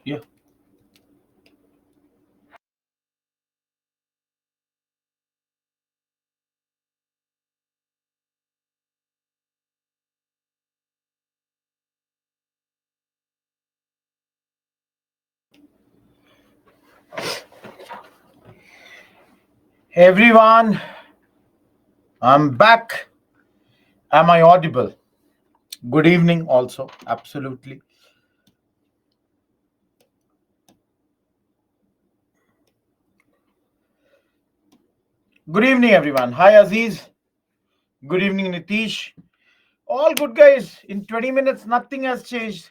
Yeah. Hey everyone, I'm back. Am I audible? Good evening, also. Absolutely. Good evening, everyone. Hi, Aziz. Good evening, Nitish. All good, guys. In 20 minutes, nothing has changed.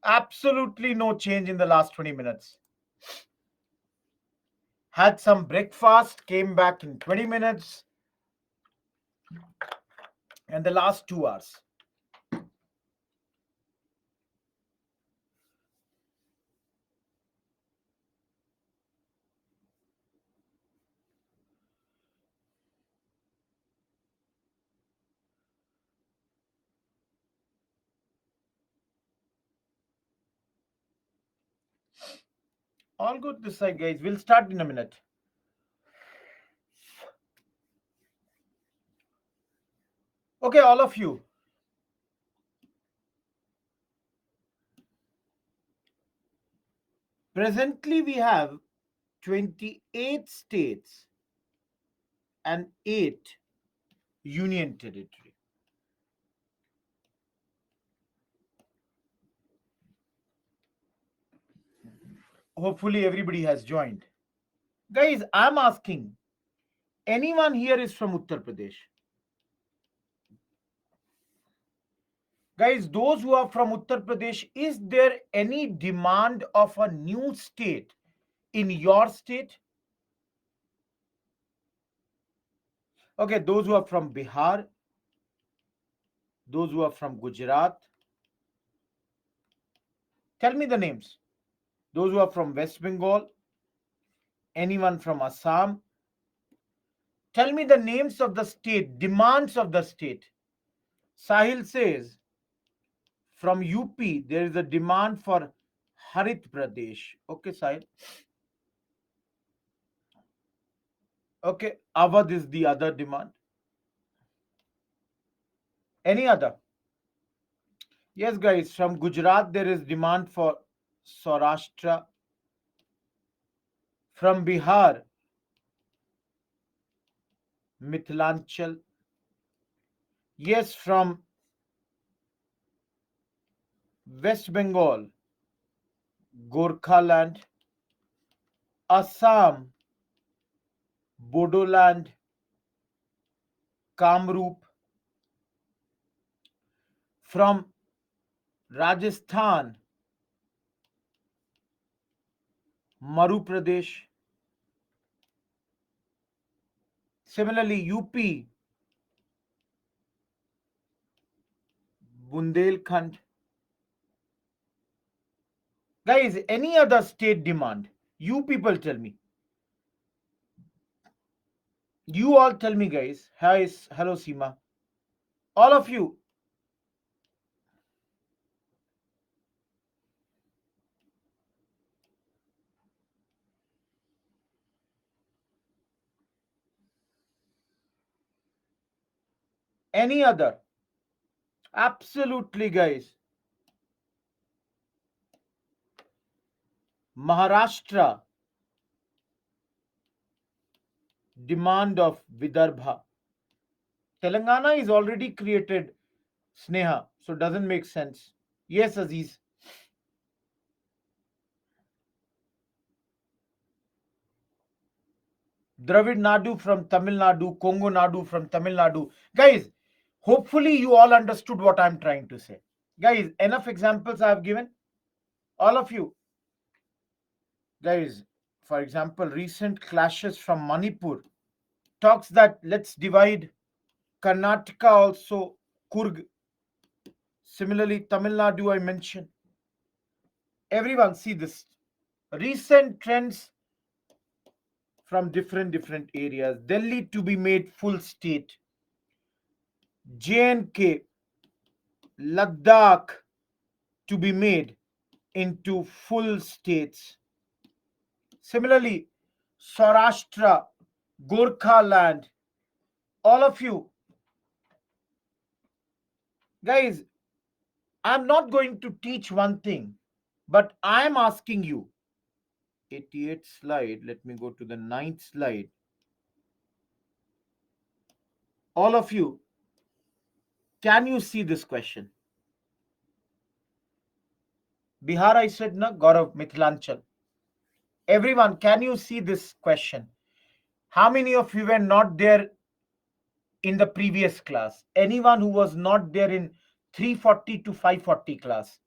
Absolutely no change in the last 20 minutes. Had some breakfast, came back in 20 minutes, and the last 2 hours. All good this side, guys. We'll start in a minute. Okay, all of you. Presently, we have 28 states and 8 union territory. Hopefully, everybody has joined. Guys, I'm asking anyone here is from Uttar Pradesh? Guys, those who are from Uttar Pradesh, is there any demand of a new state in your state? Okay, those who are from Bihar, those who are from Gujarat, tell me the names. Those who are from West Bengal, anyone from Assam, tell me the names of the state, demands of the state. Sahil says from UP, there is a demand for Harit Pradesh. Okay, Sahil. Okay, Awadh is the other demand. Any other? Yes, guys, from Gujarat, there is demand for Saurashtra. From Bihar, Mithilanchal. Yes, from West Bengal, Gorkhaland. Assam, Bodoland, Kamrup. From Rajasthan, Maru Pradesh. Similarly, UP, Bundelkhand. Guys, any other state demand? You people tell me. You all tell me, guys. Hi, hello, Seema. All of you. Any other? Absolutely, guys. Maharashtra, demand of Vidarbha. Telangana is already created Sneha, so doesn't make sense. Yes, Aziz. Dravid Nadu from Tamil Nadu, Congo Nadu from Tamil Nadu. Guys, hopefully you all understood what I'm trying to say. Guys, enough examples I have given. All of you. Guys, for example, recent clashes from Manipur talks that let's divide Karnataka also, Kurg. Similarly, Tamil Nadu I mentioned. Everyone see this. Recent trends from different areas. Delhi to be made full state. J&K, Ladakh to be made into full states. Similarly, Saurashtra, Gorkha land, all of you, guys, I'm not going to teach one thing, but I'm asking you. 88th slide, let me go to the 9th slide. All of you, can you see this question? Bihar, I said, na, Gaurav, Mithilanchal. Everyone, can you see this question? How many of you were not there in the previous class? Anyone who was not there in 340 to 540 class?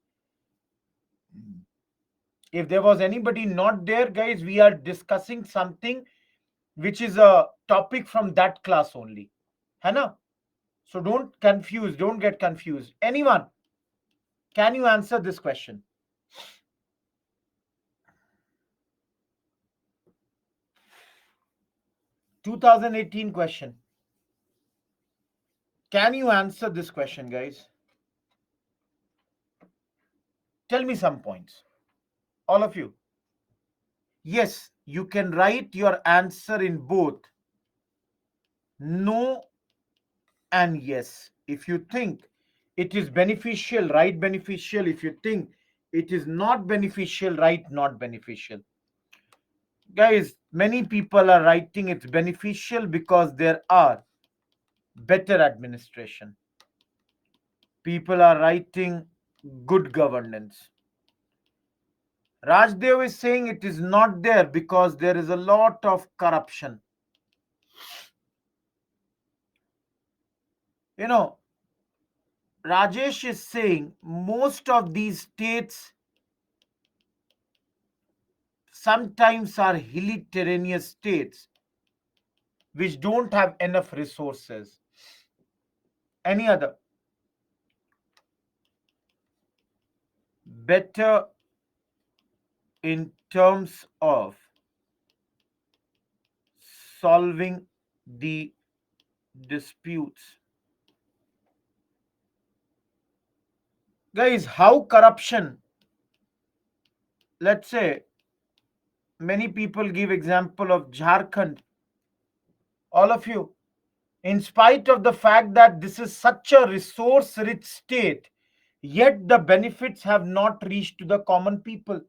If there was anybody not there, guys, we are discussing something which is a topic from that class only. Hai na? So don't get confused. Anyone, can you answer this question? 2018 question. Can you answer this question, guys? Tell me some points. All of you. Yes, you can write your answer in both no and yes. If you think it is beneficial, write beneficial. If you think it is not beneficial, write not beneficial. Guys, many people are writing it's beneficial because there are better administration. People are writing good governance. Rajdev is saying it is not there because there is a lot of corruption. You know, Rajesh is saying most of these states sometimes are hilly terraneous states which don't have enough resources. Any other? Better in terms of solving the disputes. Guys, how corruption, let's say, many people give example of Jharkhand. All of you, in spite of the fact that this is such a resource rich state, yet the benefits have not reached to the common people.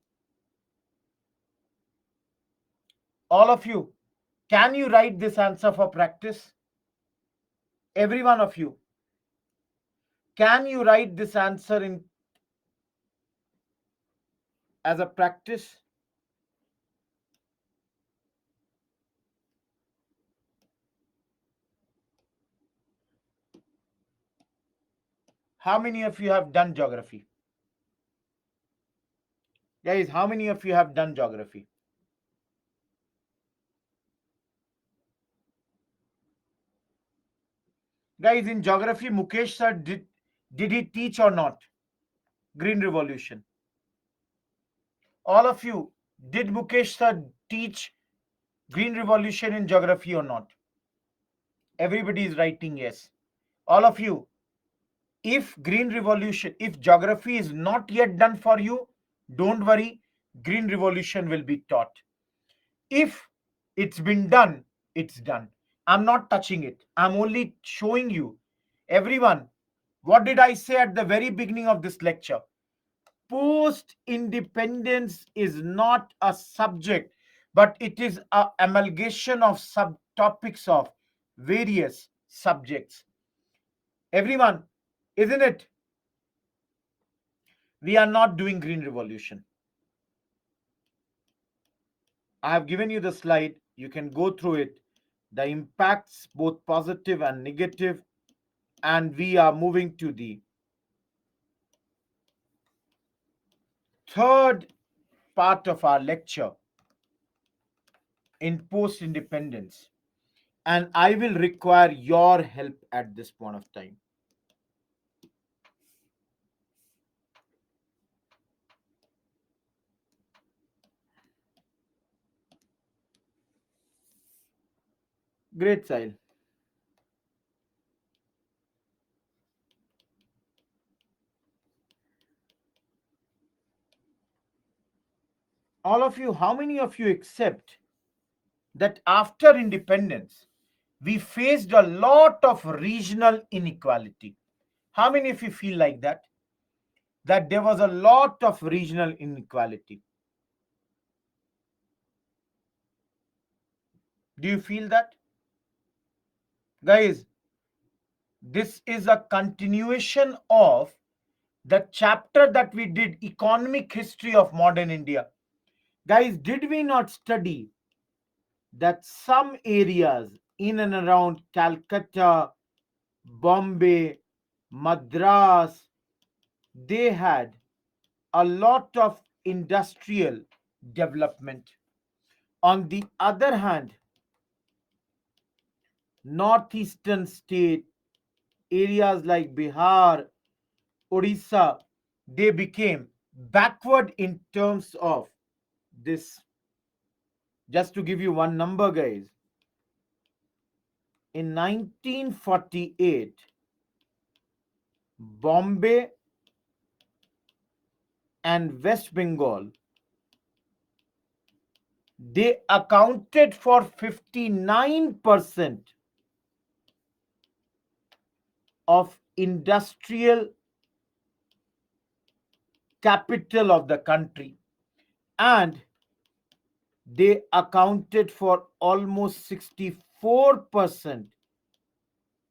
All of you, can you write this answer for practice? Every one of you, can you write this answer in as a practice? How many of you have done geography? Guys, how many of you have done geography? Guys, in geography, Mukesh sir, did he teach or not? Green Revolution. All of you, did Mukesh sir teach Green Revolution in geography or not? Everybody is writing yes. All of you, if Green Revolution, if geography is not yet done for you, don't worry, Green Revolution will be taught. If it's been done, it's done. I'm not touching it. I'm only showing you. Everyone, what did I say at the very beginning of this lecture? Post independence is not a subject, but it is an amalgamation of subtopics of various subjects. Everyone, isn't it? We are not doing Green Revolution. I have given you the slide. You can go through it. The impacts, both positive and negative. And we are moving to the third part of our lecture in post independence. And I will require your help at this point of time. Great, Sahil. All of you, how many of you accept that after independence, we faced a lot of regional inequality? How many of you feel like that? That there was a lot of regional inequality. Do you feel that? Guys, this is a continuation of the chapter that we did, Economic History of Modern India. Guys, did we not study that some areas in and around Calcutta, Bombay, Madras, they had a lot of industrial development. On the other hand, northeastern state areas like Bihar, Odisha, they became backward in terms of this. Just to give you one number, guys, in 1948, Bombay and West Bengal, they accounted for 59% of industrial capital of the country, and they accounted for almost 64%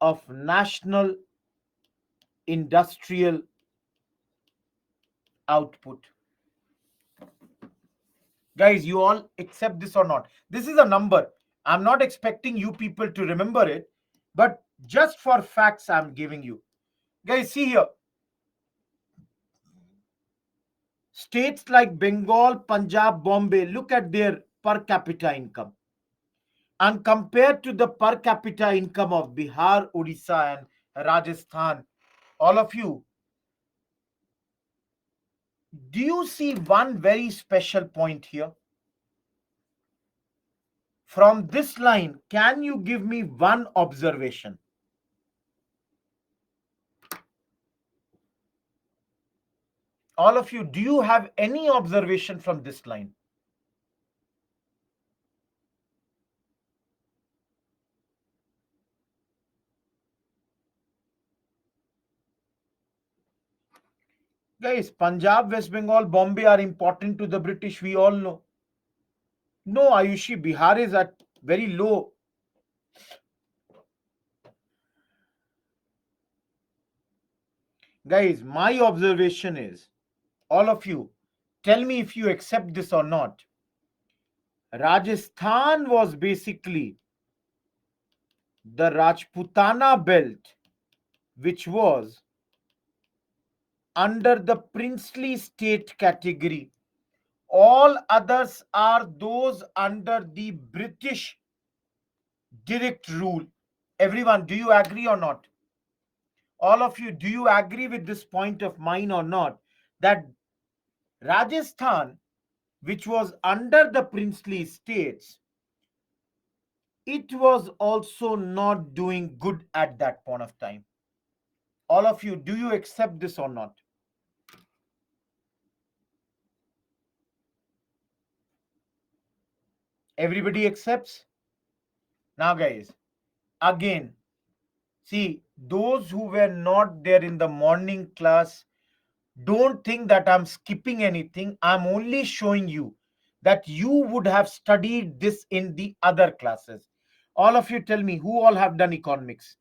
of national industrial output. Guys, you all accept this or not? This is a number. I'm not expecting you people to remember it, but just for facts, I'm giving you. Guys, see here. States like Bengal, Punjab, Bombay, look at their per capita income. And compared to the per capita income of Bihar, Odisha, and Rajasthan, all of you, do you see one very special point here? From this line, can you give me one observation? All of you, do you have any observation from this line? Guys, Punjab, West Bengal, Bombay are important to the British, we all know. No, Ayushi, Bihar is at very low. Guys, my observation is, all of you, tell me if you accept this or not. Rajasthan was basically the Rajputana belt, which was under the princely state category. All others are those under the British direct rule. Everyone, do you agree or not? All of you, do you agree with this point of mine or not? That Rajasthan, which was under the princely states, it was also not doing good at that point of time. All of you, do you accept this or not? Everybody accepts? Now, guys, again, see, those who were not there in the morning class, don't think that I'm skipping anything. I'm only showing you that you would have studied this in the other classes. All of you tell me who all have done economics.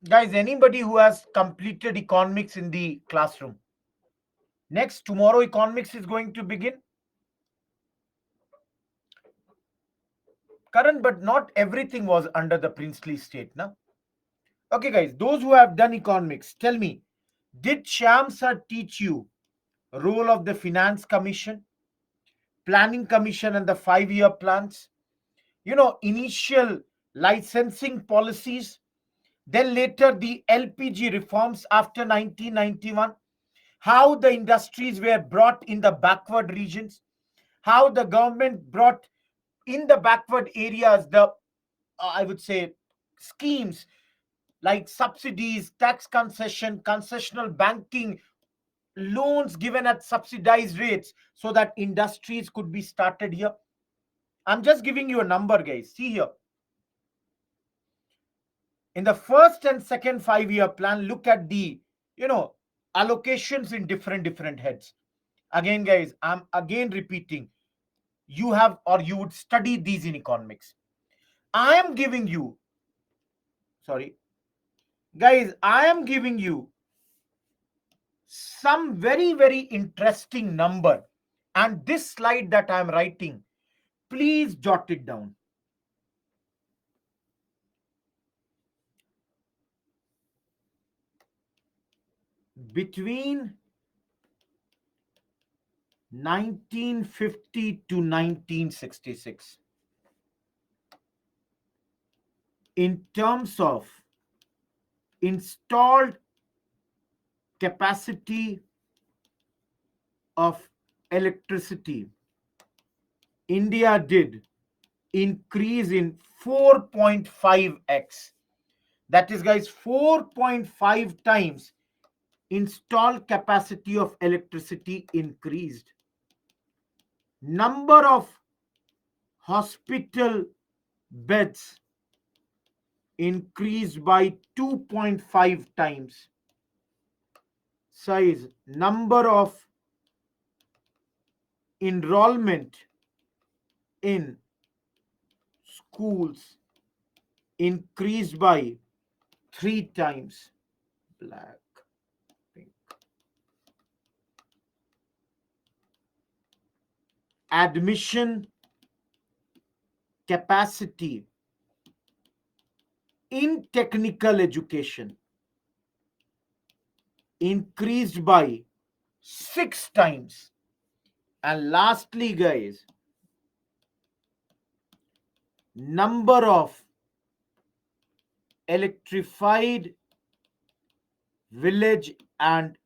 Guys, anybody who has completed economics in the classroom? Next, tomorrow economics is going to begin. Karan, but not everything was under the princely state, na? Okay, guys, those who have done economics, tell me, did Shyam sir teach you role of the finance commission, planning commission, and the 5-year plans? You know, initial licensing policies, then later the LPG reforms after 1991, how the industries were brought in the backward regions, how the government brought in the backward areas the I would say, schemes like subsidies, tax concession, concessional banking, loans given at subsidized rates so that industries could be started here. I'm just giving you a number, guys. See here. In the first and second 5-year plan, look at the, you know, allocations in different heads. Again, guys, I'm again repeating, you have or you would study these in economics. I am giving you, sorry, guys, I am giving you some very interesting number, and this slide that I am writing, please jot it down. Between 1950 to 1966, in terms of installed capacity of electricity, India did increase in 4.5x. That is, guys, 4.5 times installed capacity of electricity increased. Number of hospital beds increased by 2.5 times. Size, number of enrollment in schools increased by 3 times. Black, pink. Admission capacity in technical education increased by 6 times. And lastly, guys, number of electrified village and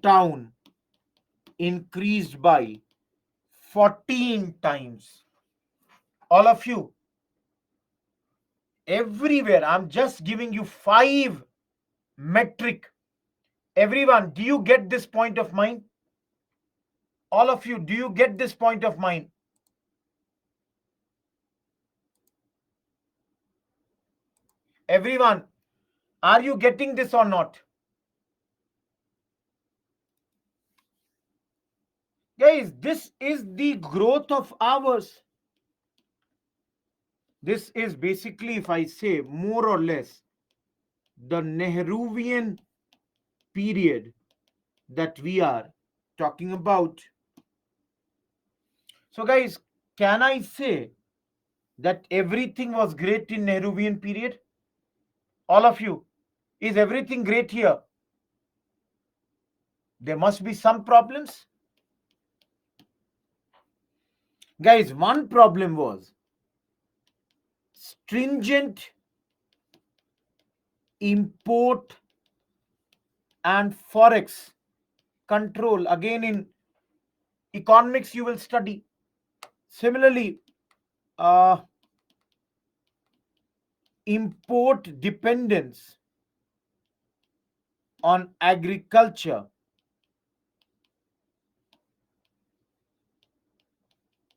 town increased by 14 times. All of you, everywhere, I'm just giving you 5 metric. Everyone, do you get this point of mine? All of you, do you get this point of mine? Everyone, are you getting this or not? Guys, this is the growth of ours. This is basically, if I say more or less, the Nehruvian period that we are talking about. So, guys, can I say that everything was great in Nehruvian period? All of you, is everything great here? There must be some problems. Guys, one problem was stringent import and forex control. Again, in economics, you will study. Similarly, import dependence on agriculture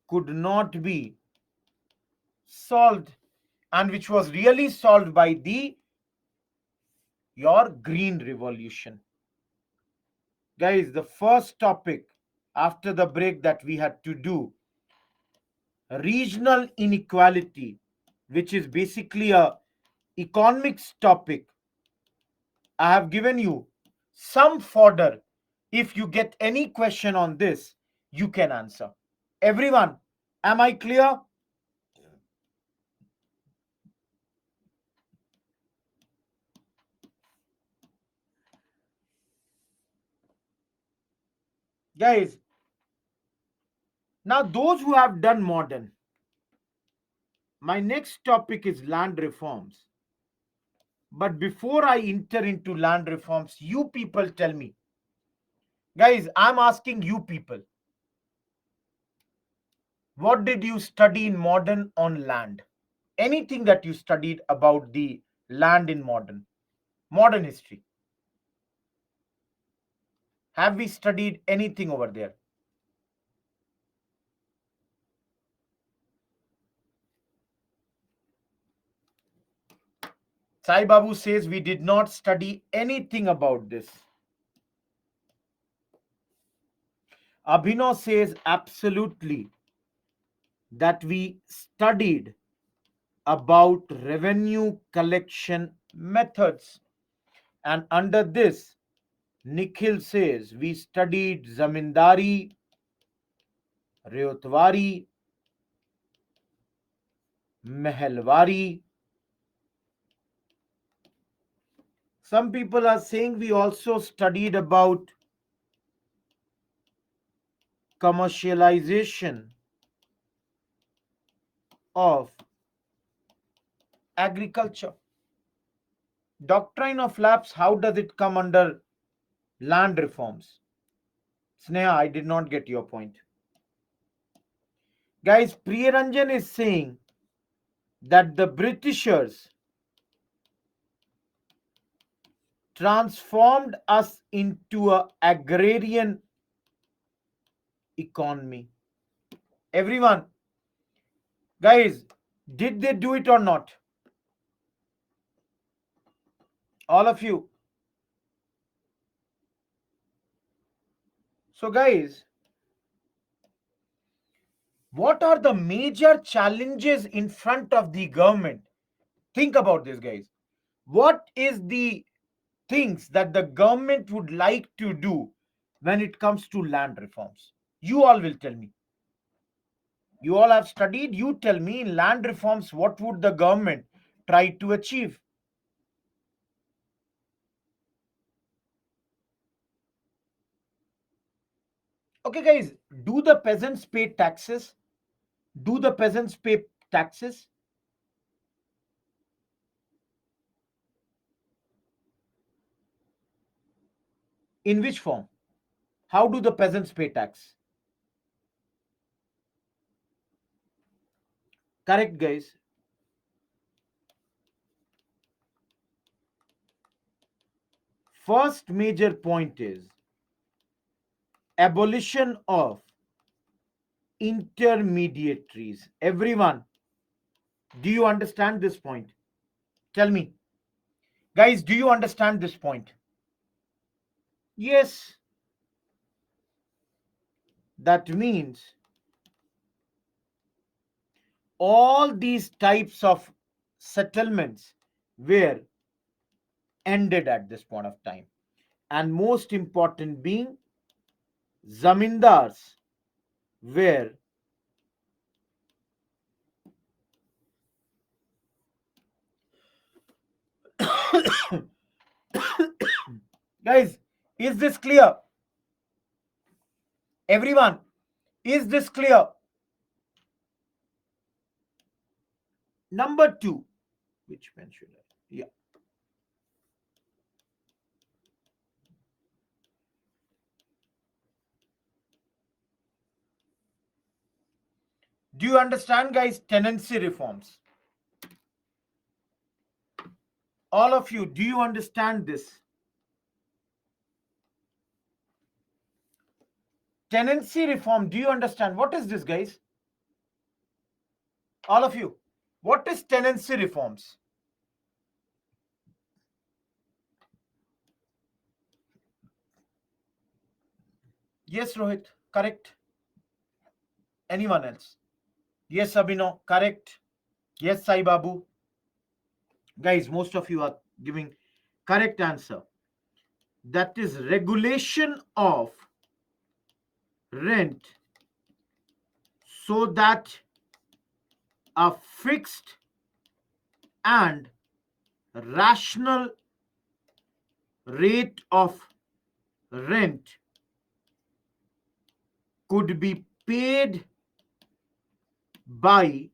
could not be solved, and which was really solved by the your green revolution. Guys, the first topic after the break that we had to do, regional inequality, which is basically a economics topic. I have given you some fodder. If you get any question on this, you can answer. Everyone, am I clear? Guys, now those who have done modern, my next topic is land reforms. But before I enter into land reforms, you people tell me. Guys, I'm asking you people, what did you study in modern on land? anything that you studied about the land in modern history? Have we studied anything over there? Sai Babu says we did not study anything about this. Abhinav says absolutely that we studied about revenue collection methods. And under this, Nikhil says we studied zamindari, reotwari, mehelwari. Some people are saying we also studied about commercialization of agriculture. Doctrine of lapse, how does it come under land reforms? Sneha, I did not get your point. Guys, Priyaranjan is saying that the Britishers transformed us into an agrarian economy. Everyone, guys, did they do it or not? All of you. So, guys, what are the major challenges in front of the government? Think about this, guys. What is the things that the government would like to do when it comes to land reforms? You all will tell me. You all have studied. You tell me in land reforms, what would the government try to achieve? Okay, guys, do the peasants pay taxes? Do the peasants pay taxes? In which form? How do the peasants pay tax? Correct, guys. First major point is abolition of intermediaries. Everyone, do you understand this point? Tell me. Guys, do you understand this point? Yes. That means all these types of settlements were ended at this point of time. And most important being, zamindars were guys, is this clear? Everyone, is this clear? Number two, which pen should I? Yeah. Do you understand, guys, tenancy reforms? All of you, do you understand this? Tenancy reform, do you understand? What is this, guys? All of you, what is tenancy reforms? Yes, Rohit, correct. Anyone else? Yes, Abhinav, correct. Yes, Sai Babu. Guys, most of you are giving correct answer. That is regulation of rent so that a fixed and rational rate of rent could be paid by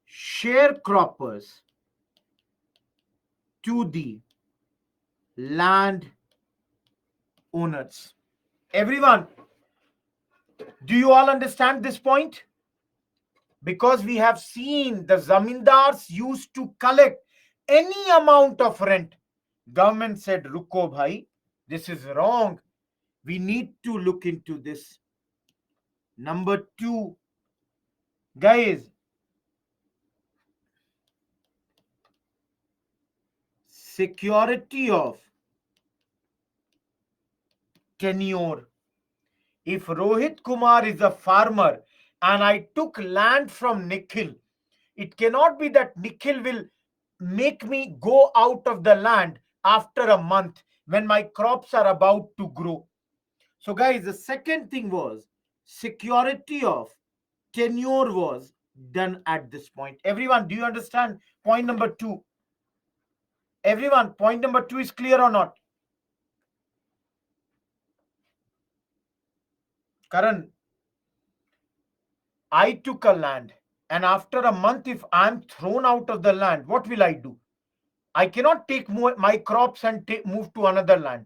sharecroppers to the land owners. Everyone, do you all understand this point? because we have seen the zamindars used to collect any amount of rent. Government said, Ruko bhai, this is wrong. We need to look into this. Number two, guys, security of tenure. If Rohit Kumar is a farmer and I took land from Nikhil, it cannot be that Nikhil will make me go out of the land after a month when my crops are about to grow. So, guys, the second thing was security of tenure was done at this point. Everyone, do you understand point number two? Everyone, point number two is clear or not? Karan, I took a land, and after a month, if I'm thrown out of the land, what will I do? I cannot take my crops and move to another land.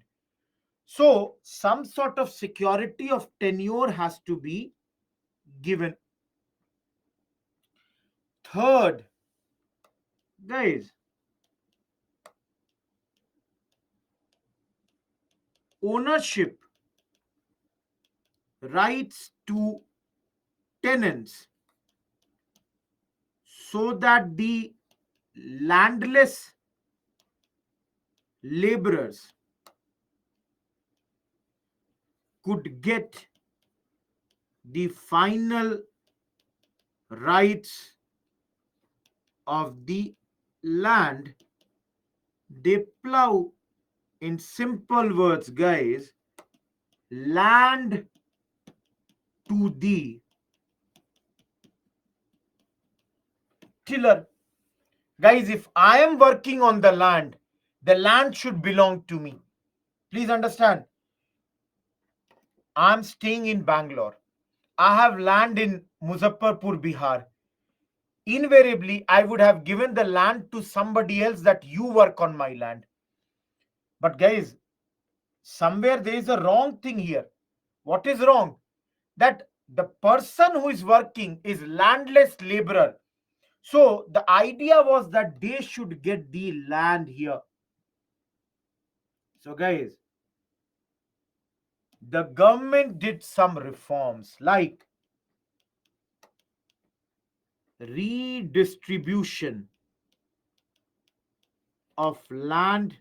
So, some sort of security of tenure has to be given. Third, guys, ownership rights to tenants so that the landless laborers could get the final rights of the land they plow. In simple words, guys, land to the tiller. Guys, if I am working on the land should belong to me. Please understand. I'm staying in Bangalore. I have land in Muzaffarpur, Bihar. Invariably, I would have given the land to somebody else that you work on my land. But guys, somewhere there is a wrong thing here. What is wrong? That the person who is working is landless laborer. So the idea was that they should get the land here. So guys, the government did some reforms like redistribution of land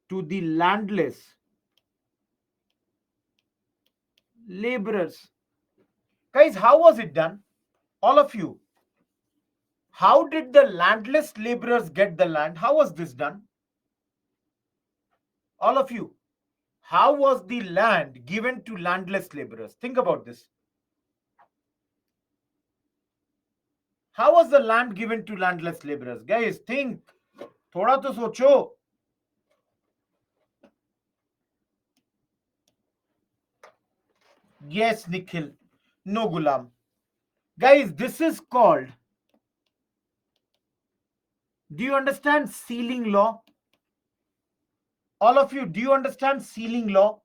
to the landless laborers. Guys, how was it done? All of you, how did the landless laborers get the land? How was this done? All of you, how was the land given to landless laborers? Think about this. How was the land given to landless laborers? Guys, think. Thoda to socho. Yes, Nikhil. No, Gulam. Guys, this is called. Do you understand sealing law? All of you, do you understand sealing law?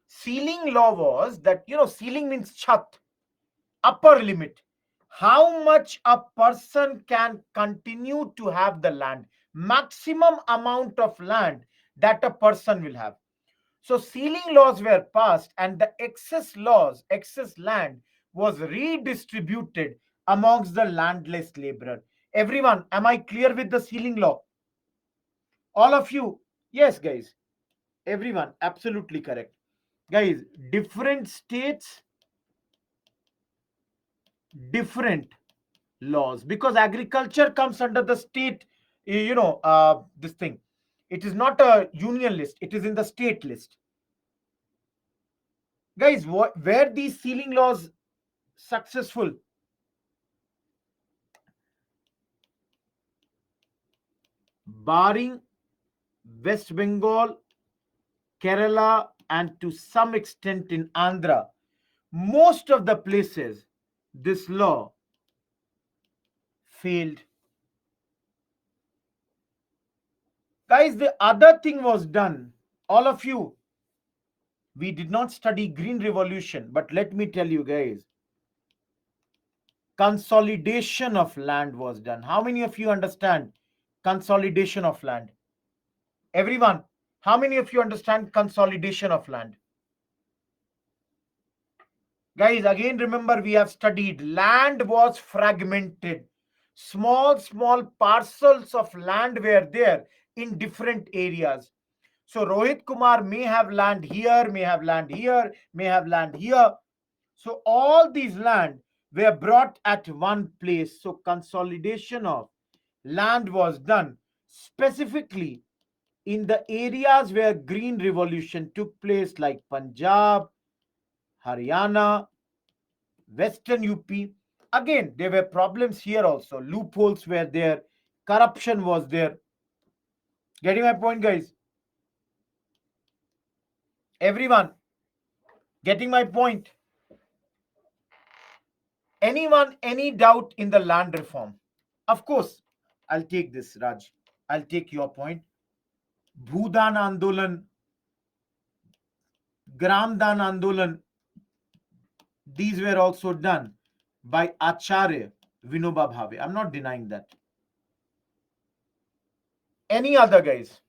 Sealing law was that, sealing means chat, upper limit. How much a person can continue to have the land, maximum amount of land that a person will have. So sealing laws were passed and the excess land was redistributed amongst the landless laborer. Everyone, am I clear with the sealing law? All of you? Yes, guys. Everyone, absolutely correct. Guys, different states, different laws, because agriculture comes under the state, this thing. It is not a union list, it is in the state list. Guys, where these sealing laws successful? Barring West Bengal, Kerala, and to some extent in Andhra, most of the places this law failed. Guys, the other thing was done. All of you, We did not study green revolution, but let me tell you guys, consolidation of land was done. How many of you understand consolidation of land? Everyone, how many of you understand consolidation of land? Guys, again remember we have studied land was fragmented. Small parcels of land were there in different areas. So Rohit Kumar may have land here, may have land here, may have land here. So all these land were brought at one place. So consolidation of land was done specifically in the areas where green revolution took place, like Punjab, Haryana, Western UP. Again, there were problems here also. Loopholes were there, corruption was there. Getting my point, guys? Everyone, getting my point? Anyone, any doubt in the land reform? Of course, I'll take this, Raj. I'll take your point. Bhudan Andolan, Gramdan Andolan, these were also done by Acharya Vinoba Bhave. I'm not denying that. Any other guys?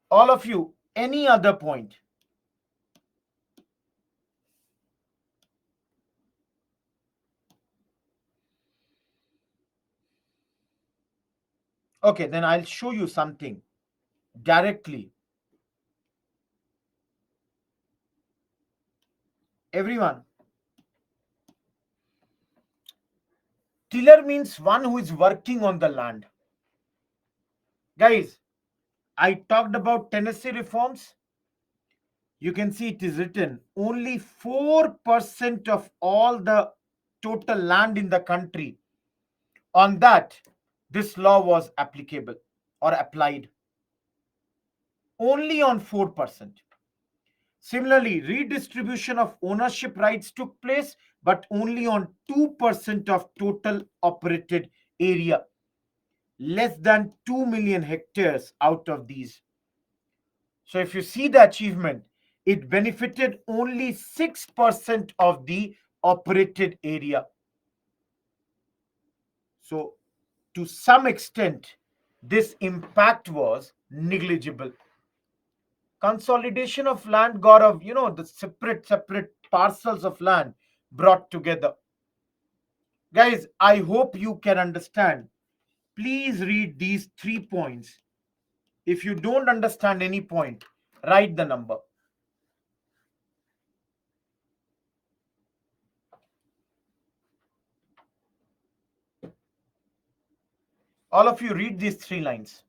All of you, any other point? Okay, then I'll show you something directly. Everyone, tiller means one who is working on the land. Guys, I talked about Tennessee reforms. You can see it is written only 4% of all the total land in the country. On that, this law was applicable or applied. Only on 4%. Similarly, redistribution of ownership rights took place, but only on 2% of total operated area. Less than 2 million hectares out of these. So if you see the achievement, it benefited only 6% of the operated area. So to some extent, this impact was negligible. Consolidation of land got of, the separate parcels of land brought together. Guys, I hope you can understand. Please read these 3 points. If you don't understand any point, write the number. All of you read these 3 lines.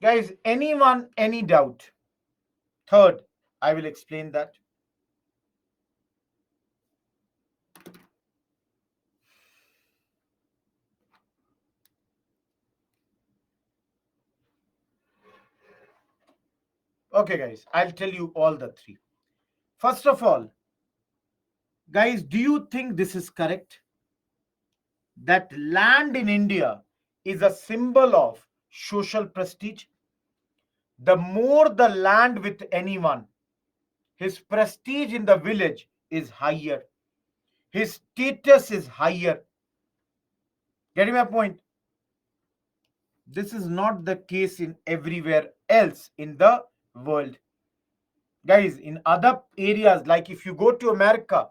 Guys, anyone, any doubt? Third, I will explain that. Okay, guys, I'll tell you all the three. First of all, guys, do you think this is correct? That land in India is a symbol of social prestige? The more the land with anyone, his prestige in the village is higher. His status is higher. Getting my point? This is not the case in everywhere else in the world. Guys, in other areas, like if you go to America,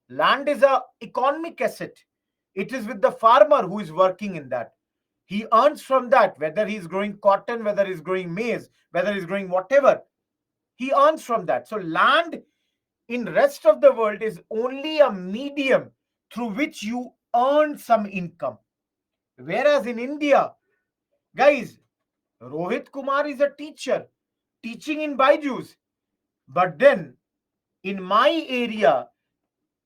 land is a economic asset. It is with the farmer who is working in that. He earns from that, whether he's growing cotton, whether he's growing maize, whether he's growing whatever. He earns from that. So land in rest of the world is only a medium through which you earn some income. Whereas in India, guys, Rohit Kumar is a teacher teaching in Byju's. But then in my area,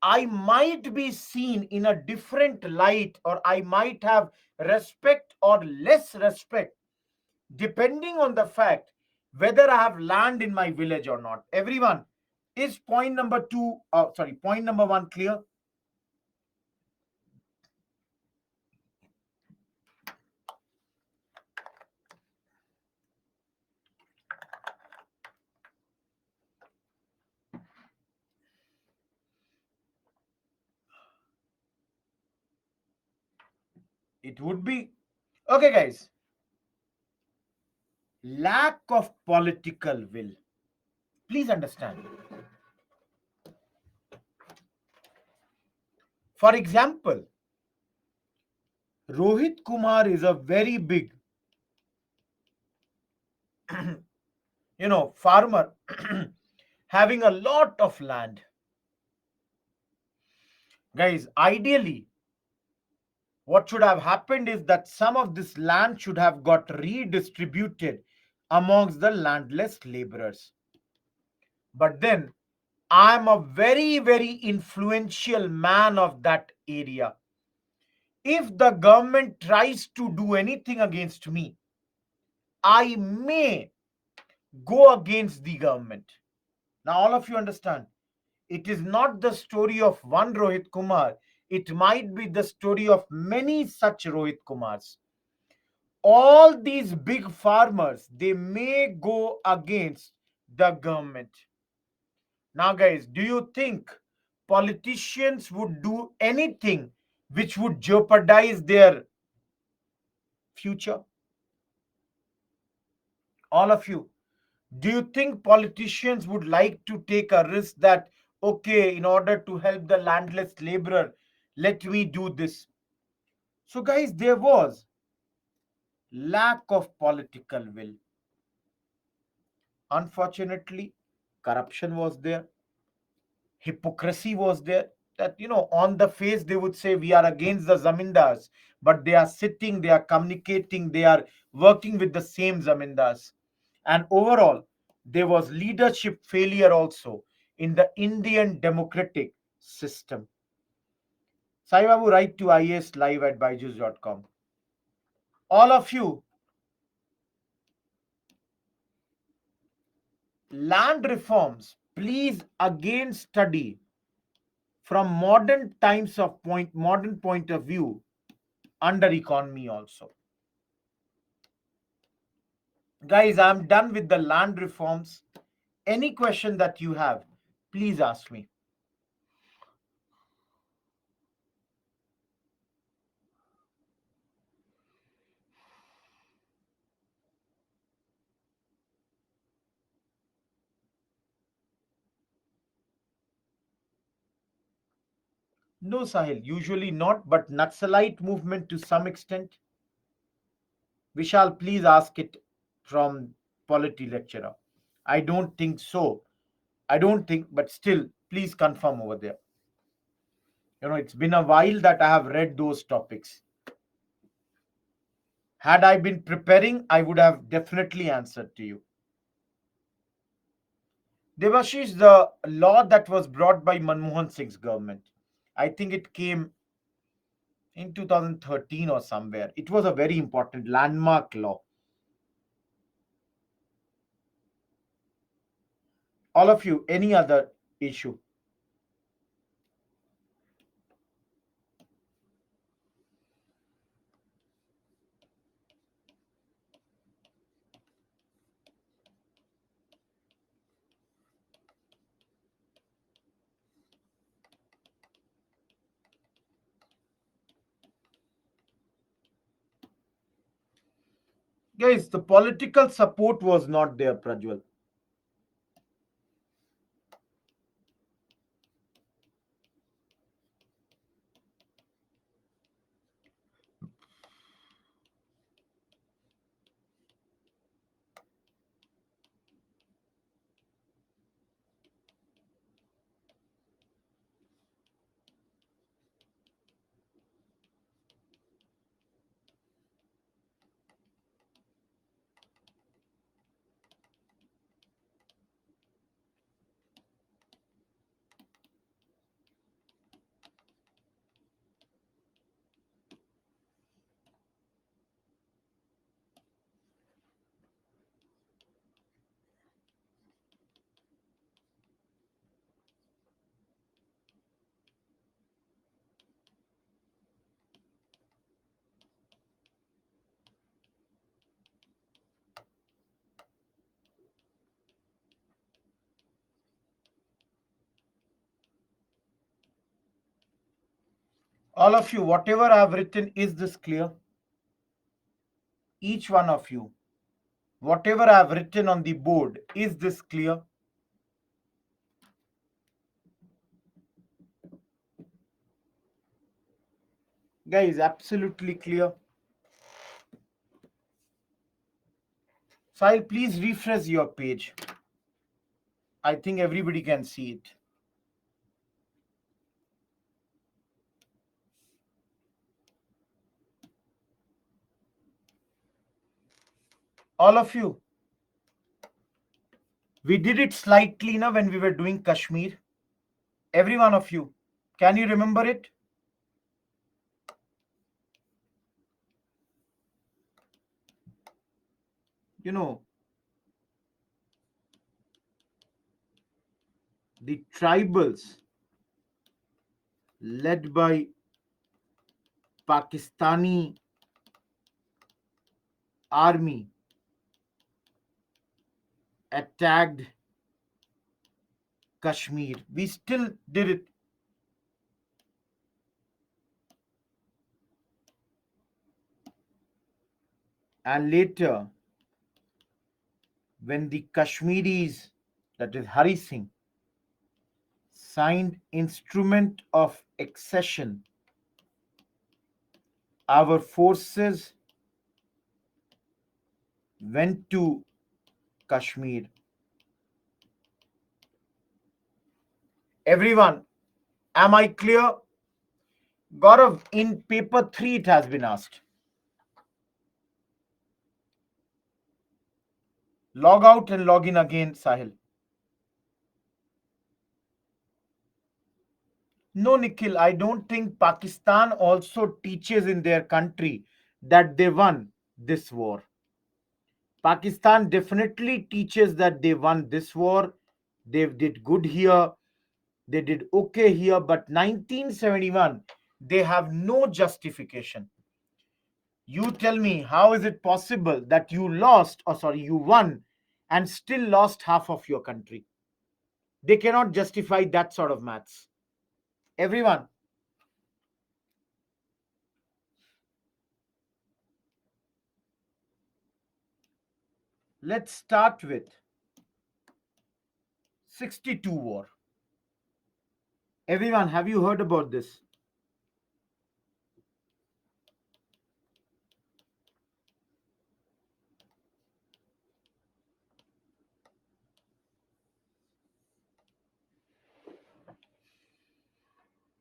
I might be seen in a different light, or I might have respect or less respect depending on the fact whether I have land in my village or not. Everyone, is point number two, point number one clear? It would be. Okay, guys. Lack of political will. Please understand. For example, Rohit Kumar is a very big, farmer having a lot of land. Guys, ideally, what should have happened is that some of this land should have got redistributed amongst the landless laborers. But then I'm a very, very influential man of that area. If the government tries to do anything against me, I may go against the government. Now, all of you understand, it is not the story of one Rohit Kumar, it might be the story of many such Rohit Kumars. All these big farmers, they may go against the government. Now, guys, do you think politicians would do anything which would jeopardize their future? All of you, do you think politicians would like to take a risk that, okay, in order to help the landless laborer, let me do this? So, guys, there was lack of political will. Unfortunately, corruption was there, hypocrisy was there. That, on the face they would say we are against the zamindars, but they are sitting, they are communicating, they are working with the same zamindars. And overall, there was leadership failure also in the Indian democratic system. Sai Babu, write to islive@byju's.com. All of you, land reforms, please again study from modern point of view under economy also. Guys, I'm done with the land reforms. Any question that you have, please ask me. No, Sahil, usually not, but Naxalite movement to some extent. Vishal, please ask it from polity lecturer. I don't think so. I don't think, but still, please confirm over there. It's been a while that I have read those topics. Had I been preparing, I would have definitely answered to you. Devashish, the law that was brought by Manmohan Singh's government, I think it came in 2013 or somewhere. It was a very important landmark law. All of you, any other issue? Guys, the political support was not there, Prajwal. All of you, whatever I have written, is this clear? Each one of you, whatever I have written on the board, is this clear? Guys, absolutely clear. Sahil, please refresh your page. I think everybody can see it. All of you, we did it slightly now when we were doing Kashmir. Every one of you, can you remember it? You know, the tribals led by Pakistani army attacked Kashmir. We still did it. And later, when the Kashmiris, that is Hari Singh, signed instrument of accession, our forces went to Kashmir. Everyone, am I clear? Gaurav, in paper 3 it has been asked. Log out and log in again, Sahil. No, Nikhil, I don't think Pakistan also teaches in their country that they won this war. Pakistan definitely teaches that they won this war. They did good here. They did okay here. But 1971, they have no justification. You tell me, how is it possible that you lost, or sorry, you won and still lost half of your country? They cannot justify that sort of maths. Everyone, let's start with 62 war. Everyone, have you heard about this?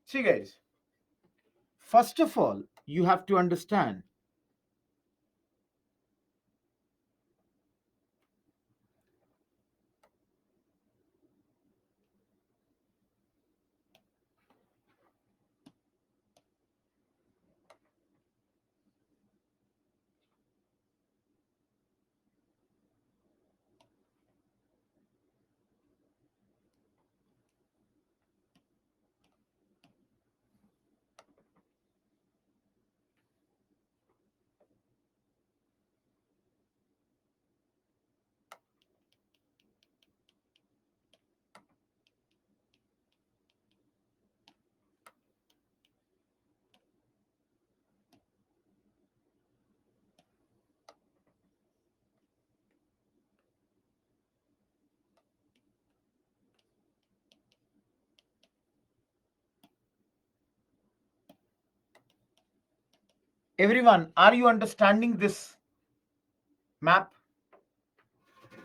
See, guys, first of all, you have to understand everyone, are you understanding this map?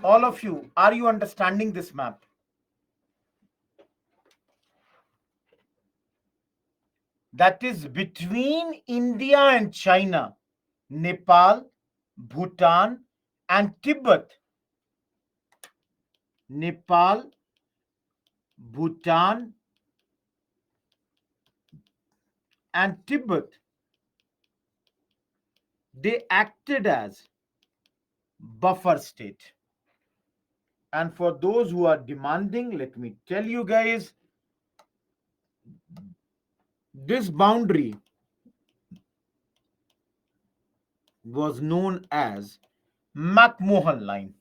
All of you, are you understanding this map? That is between India and China, Nepal, Bhutan, and Tibet. Nepal, Bhutan, and Tibet. They acted as buffer state. And for those who are demanding, let me tell you guys, this boundary was known as McMahon line.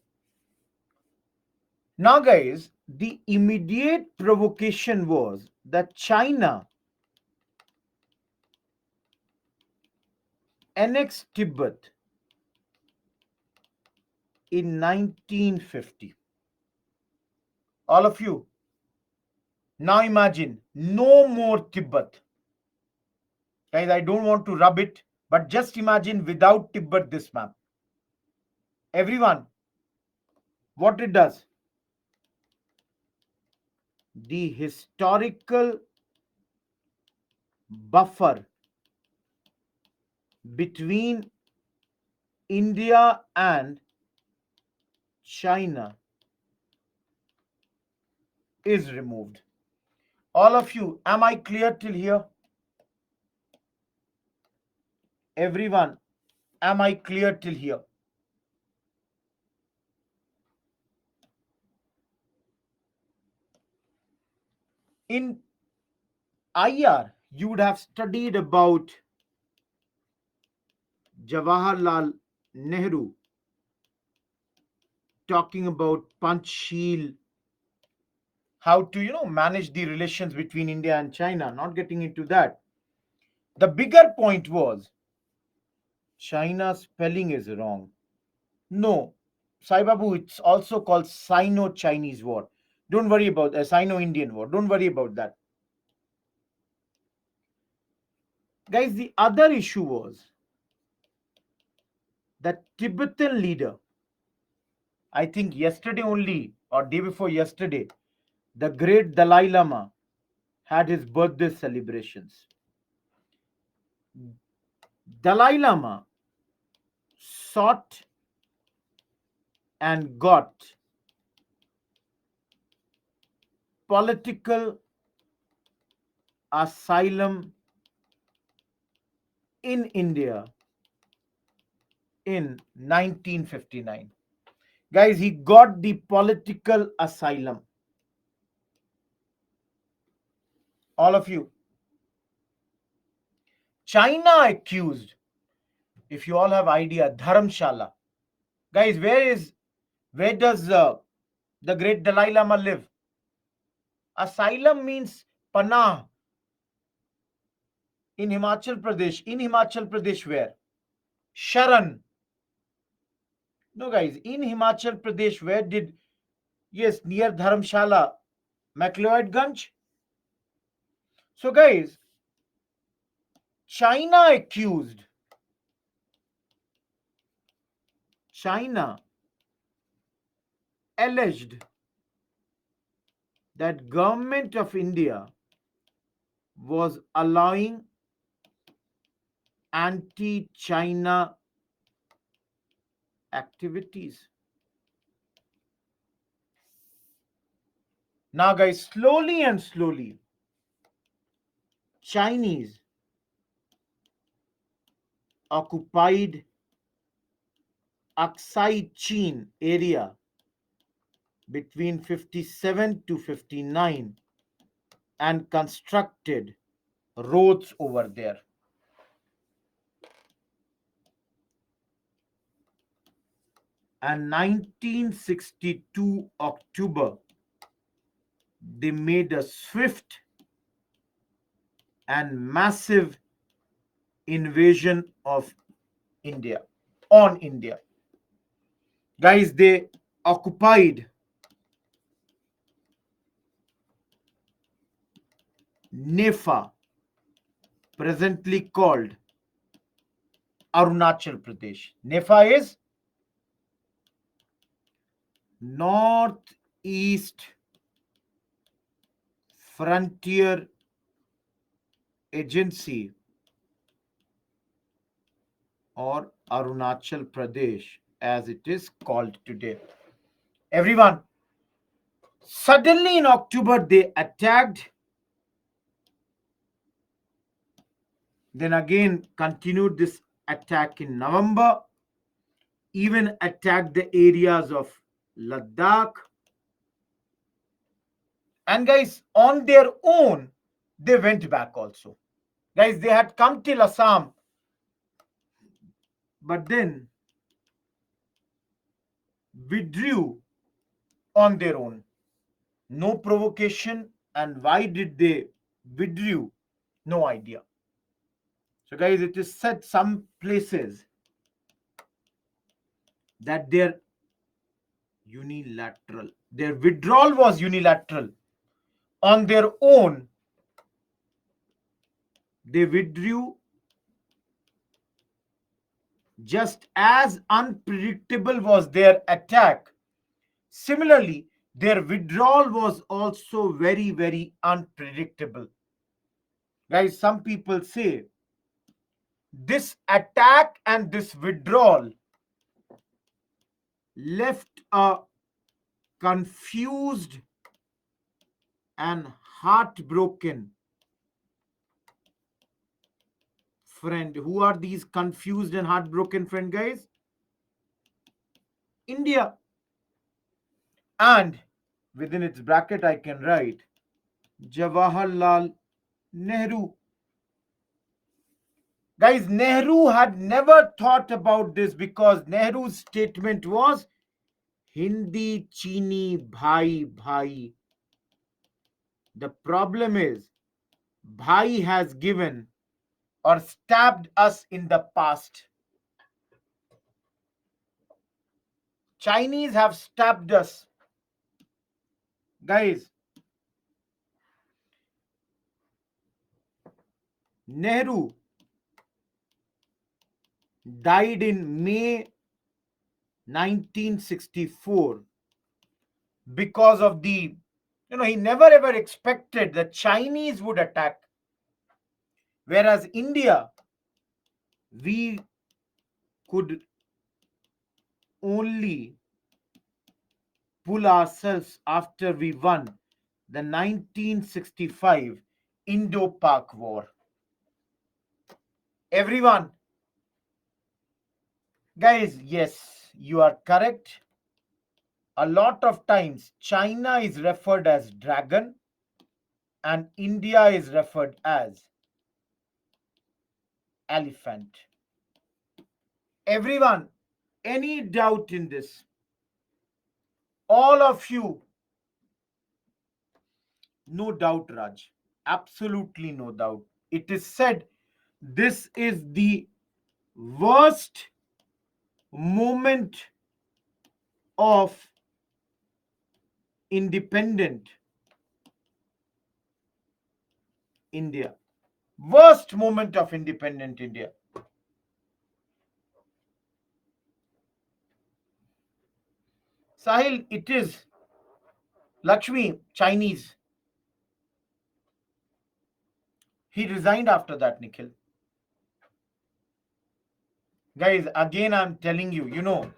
Now, guys, the immediate provocation was that China annexed Tibet in 1950. All of you, now imagine no more Tibet. Guys, I don't want to rub it, but just imagine without Tibet this map. Everyone, what it does, the historical buffer between India and China is removed. All of you, am I clear till here? Everyone, am I clear till here? In IR, you would have studied about Jawaharlal Nehru talking about Panchsheel, how to, manage the relations between India and China. Not getting into that. The bigger point was China's spelling is wrong. No, Sai Babu, it's also called Sino-Chinese War. Don't worry about the Sino-Indian War. Don't worry about that. Guys, the other issue was that Tibetan leader, I think yesterday only or day before yesterday, the great Dalai Lama had his birthday celebrations. Dalai Lama sought and got political asylum in India in 1959. Guys, he got the political asylum. All of you. China accused, if you all have idea, Dharamshala. Guys, where does the great Dalai Lama live? Asylum means panah in Himachal Pradesh. In Himachal Pradesh, where? Sharan. No, guys, in Himachal Pradesh, where did, yes, near Dharamshala, McLeodganj. So, guys, China accused, China alleged that government of India was allowing anti-China activities. Now, guys, slowly and slowly, Chinese occupied Aksai Chin area between 57 to 59 and constructed roads over there. And 1962 October, they made a swift and massive invasion of India, on India. Guys, they occupied Nefa, presently called Arunachal Pradesh. Nefa is Northeast Frontier Agency or Arunachal Pradesh as it is called today. Everyone, suddenly in October they attacked, then again continued this attack in November, even attacked the areas of Ladakh. And guys, on their own, they went back also. Guys, they had come till Assam, but then withdrew on their own. No provocation. And why did they withdrew? No idea. So, guys, it is said some places that their withdrawal was unilateral. On their own, they withdrew, just as unpredictable was their attack. Similarly, their withdrawal was also very, very unpredictable. Guys, some people say this attack and this withdrawal left a confused and heartbroken friend. Who are these confused and heartbroken friend, guys? India. And within its bracket, I can write Jawaharlal Nehru. Guys, Nehru had never thought about this because Nehru's statement was Hindi Chini Bhai Bhai. The problem is, Bhai has given or stabbed us in the past. Chinese have stabbed us. Guys, Nehru died in May 1964 because of he never ever expected the Chinese would attack. Whereas India, we could only pull ourselves after we won the 1965 Indo-Pak War. Everyone, guys, yes, you are correct. A lot of times, China is referred as dragon and India is referred as elephant. Everyone, any doubt in this? All of you, no doubt, Raj. Absolutely no doubt. It is said this is the worst moment of independent India. Worst moment of independent India. Sahil, it is Lakshmi, Chinese. He resigned after that, Nikhil. Guys, again, I'm telling you,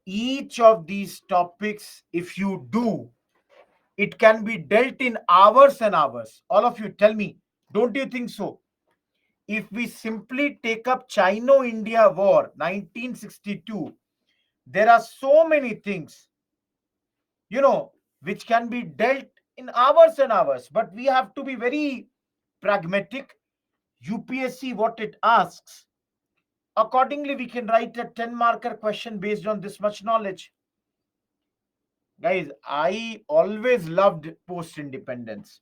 each of these topics, if you do, it can be dealt in hours and hours. All of you, tell me, don't you think so? If we simply take up Chino-India War, 1962, there are so many things, which can be dealt in hours and hours. But we have to be very pragmatic. UPSC, what it asks, accordingly, we can write a 10-marker question based on this much knowledge. Guys, I always loved post-independence.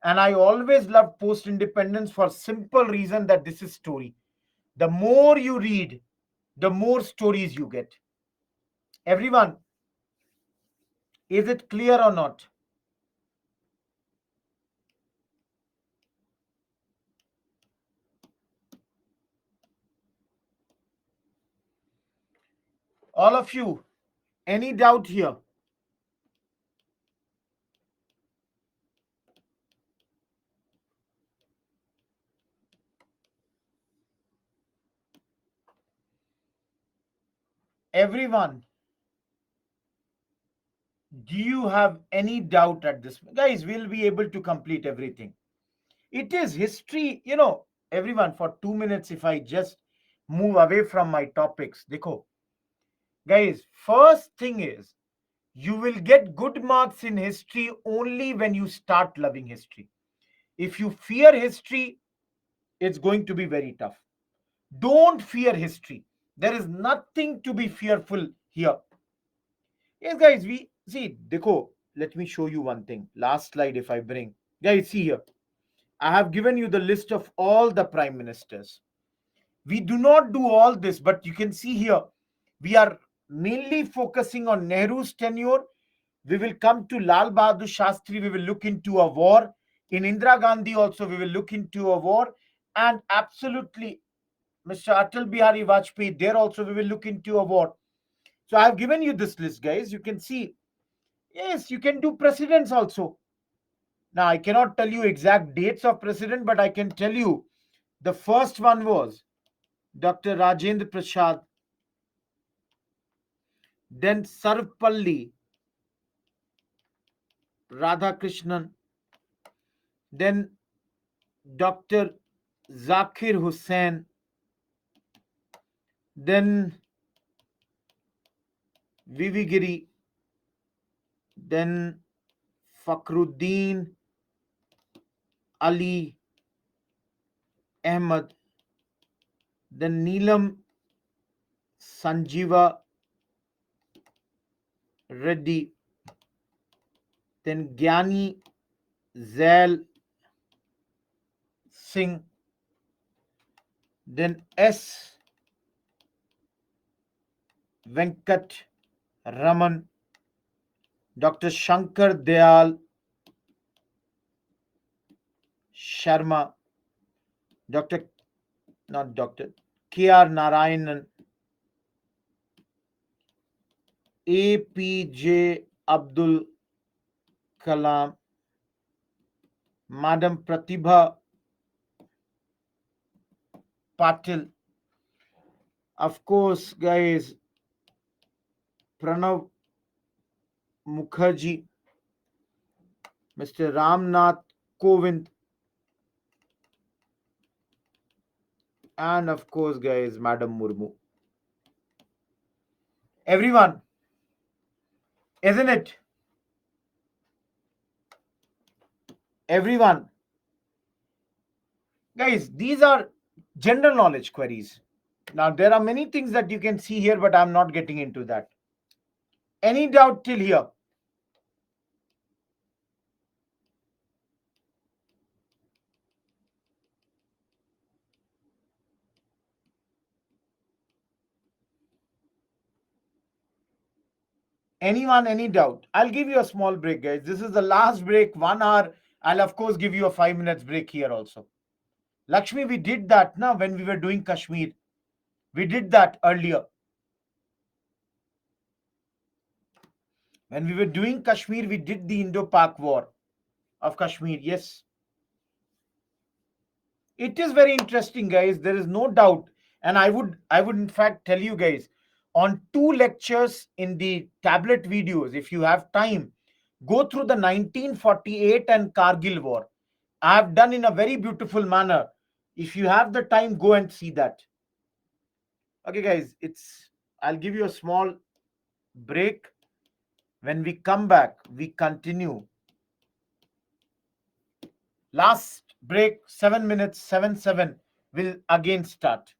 And I always loved post-independence for simple reason that this is story. The more you read, the more stories you get. Everyone, is it clear or not? All of you, any doubt here? Everyone, do you have any doubt at this? Guys, we'll be able to complete everything. It is history, everyone, for 2 minutes, if I just move away from my topics. Dekho, guys, first thing is, you will get good marks in history only when you start loving history. If you fear history, it's going to be very tough. Don't fear history. There is nothing to be fearful here. Yes, guys, we see, Dekho, let me show you one thing. Last slide, if I bring. Guys, see here. I have given you the list of all the prime ministers. We do not do all this, but you can see here, we are mainly focusing on Nehru's tenure. We will come to Lal Bahadur Shastri, we will look into a war. In Indira Gandhi also, we will look into a war. And absolutely, Mr. Atal Bihari Vajpayee, there also we will look into a war. So I have given you this list, guys. You can see, yes, you can do presidents also. Now, I cannot tell you exact dates of president, but I can tell you the first one was Dr. Rajendra Prasad, then Sarvapalli Radhakrishnan, then Dr. Zakir Hussain, then Vivigiri, then Fakhruddin Ali Ahmad, then Neelam Sanjeeva Reddy, then Gyani Zail Singh, then S. Venkat Raman, Dr. Shankar Dayal Sharma, Dr. not Dr. K.R. Narayanan, APJ Abdul Kalam, Madam Pratibha Patil, of course, guys, Pranav Mukherjee, Mr. Ramnath Kovind, and of course, guys, Madam Murmu. Everyone, isn't it? Everyone. Guys, these are general knowledge queries. Now, there are many things that you can see here, but I'm not getting into that. Any doubt till here? Anyone, any doubt? I'll give you a small break, guys. This is the last break, 1 hour. I'll, of course, give you a 5 minutes break here also. Lakshmi, we did that now when we were doing Kashmir. We did that earlier. When we were doing Kashmir, we did the Indo-Pak war of Kashmir. Yes. It is very interesting, guys. There is no doubt. And I would in fact tell you guys on 2 lectures in the tablet videos, if you have time, go through the 1948 and Kargil war. I have done in a very beautiful manner. If you have the time, go and see that. Okay, guys, I'll give you a small break. When we come back, we continue. Last break, 7 minutes, 7 7 will again start.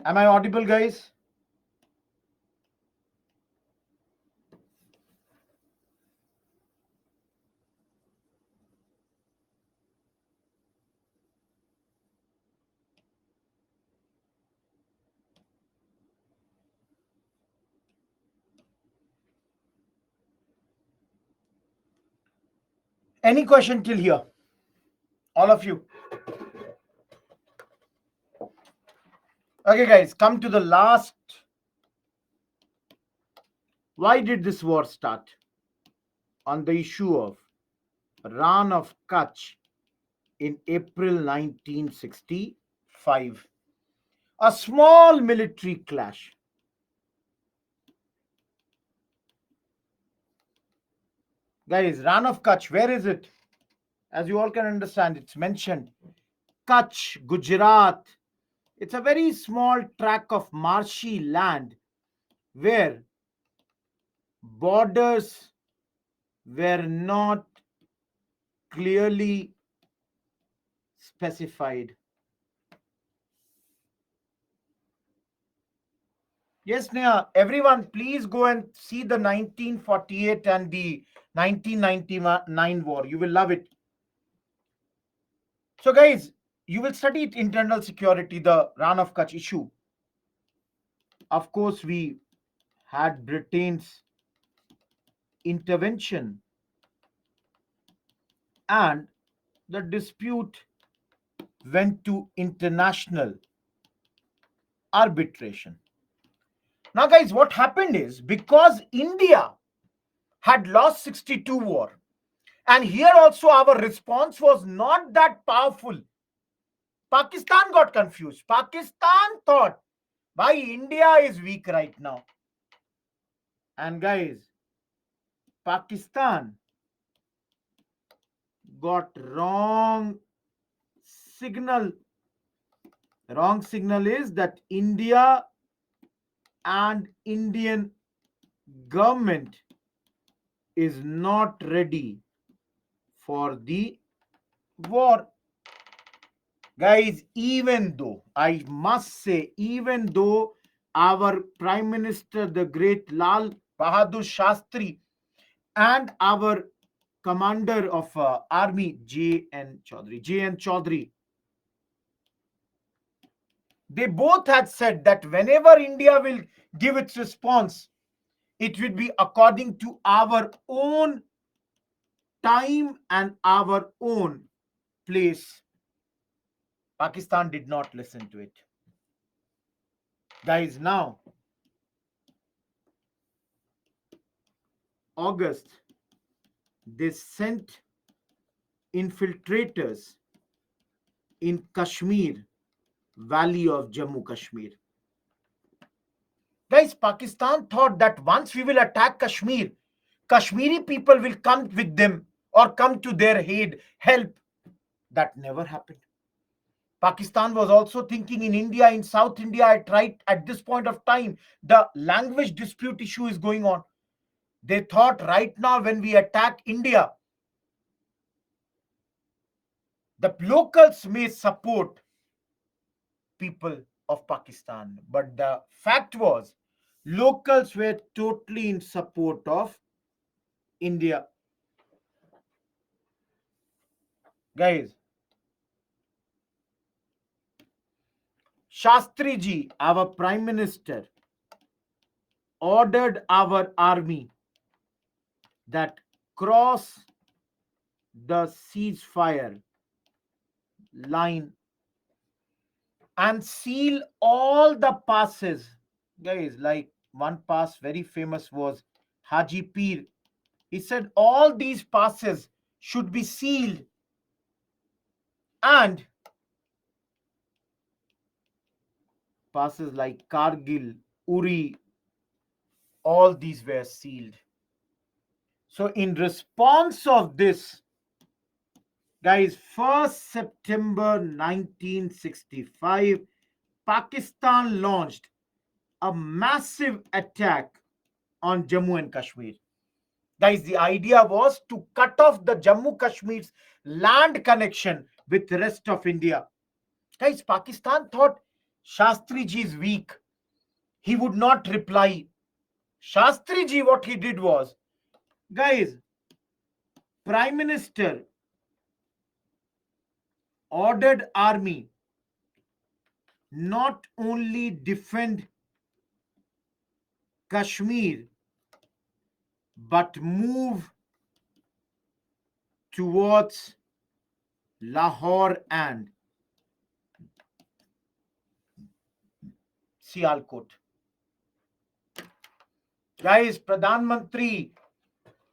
Am I audible, guys? Any question till here? All of you. Okay, guys, come to the last. Why did this war start? On the issue of Ran of Kutch in April 1965. A small military clash. Guys, Ran of Kutch, where is it? As you all can understand, it's mentioned. Kutch, Gujarat. It's a very small tract of marshy land where borders were not clearly specified. Yes, Neha, everyone, please go and see the 1948 and the 1999 war. You will love it. So, guys, you will study it, internal security, the Ran of Kutch issue. Of course, we had Britain's intervention and the dispute went to international arbitration. Now, guys, what happened is because India had lost 62 war, and here also our response was not that powerful. Pakistan got confused. Pakistan thought, why India is weak right now. And guys, Pakistan got wrong signal. Wrong signal is that India and Indian government is not ready for the war. Guys, even though, I must say, even though our Prime Minister, the great Lal Bahadur Shastri, and our Commander of Army, J.N. Chaudhary, they both had said that whenever India will give its response, it will be according to our own time and our own place. Pakistan did not listen to it. Guys, now, August, they sent infiltrators in Kashmir, valley of Jammu Kashmir. Guys, Pakistan thought that once we will attack Kashmir, Kashmiri people will come with them or come to their aid, help. That never happened. Pakistan was also thinking in India, in South India, at this point of time, the language dispute issue is going on. They thought right now when we attack India, the locals may support people of Pakistan. But the fact was, locals were totally in support of India. Guys, Shastri ji, our Prime Minister, ordered our army that cross the ceasefire line and seal all the passes. Guys, like one pass very famous was Haji Pir. He said all these passes should be sealed and passes like Kargil, Uri, all these were sealed. So in response of this, guys, 1st September 1965, Pakistan launched a massive attack on Jammu and Kashmir. Guys, the idea was to cut off the Jammu Kashmir's land connection with the rest of India. Guys, Pakistan thought, Shastri ji is weak. He would not reply. Shastri ji, what he did was, guys, Prime Minister ordered army not only defend Kashmir but move towards Lahore and Sialkot. Guys, Pradhan Mantri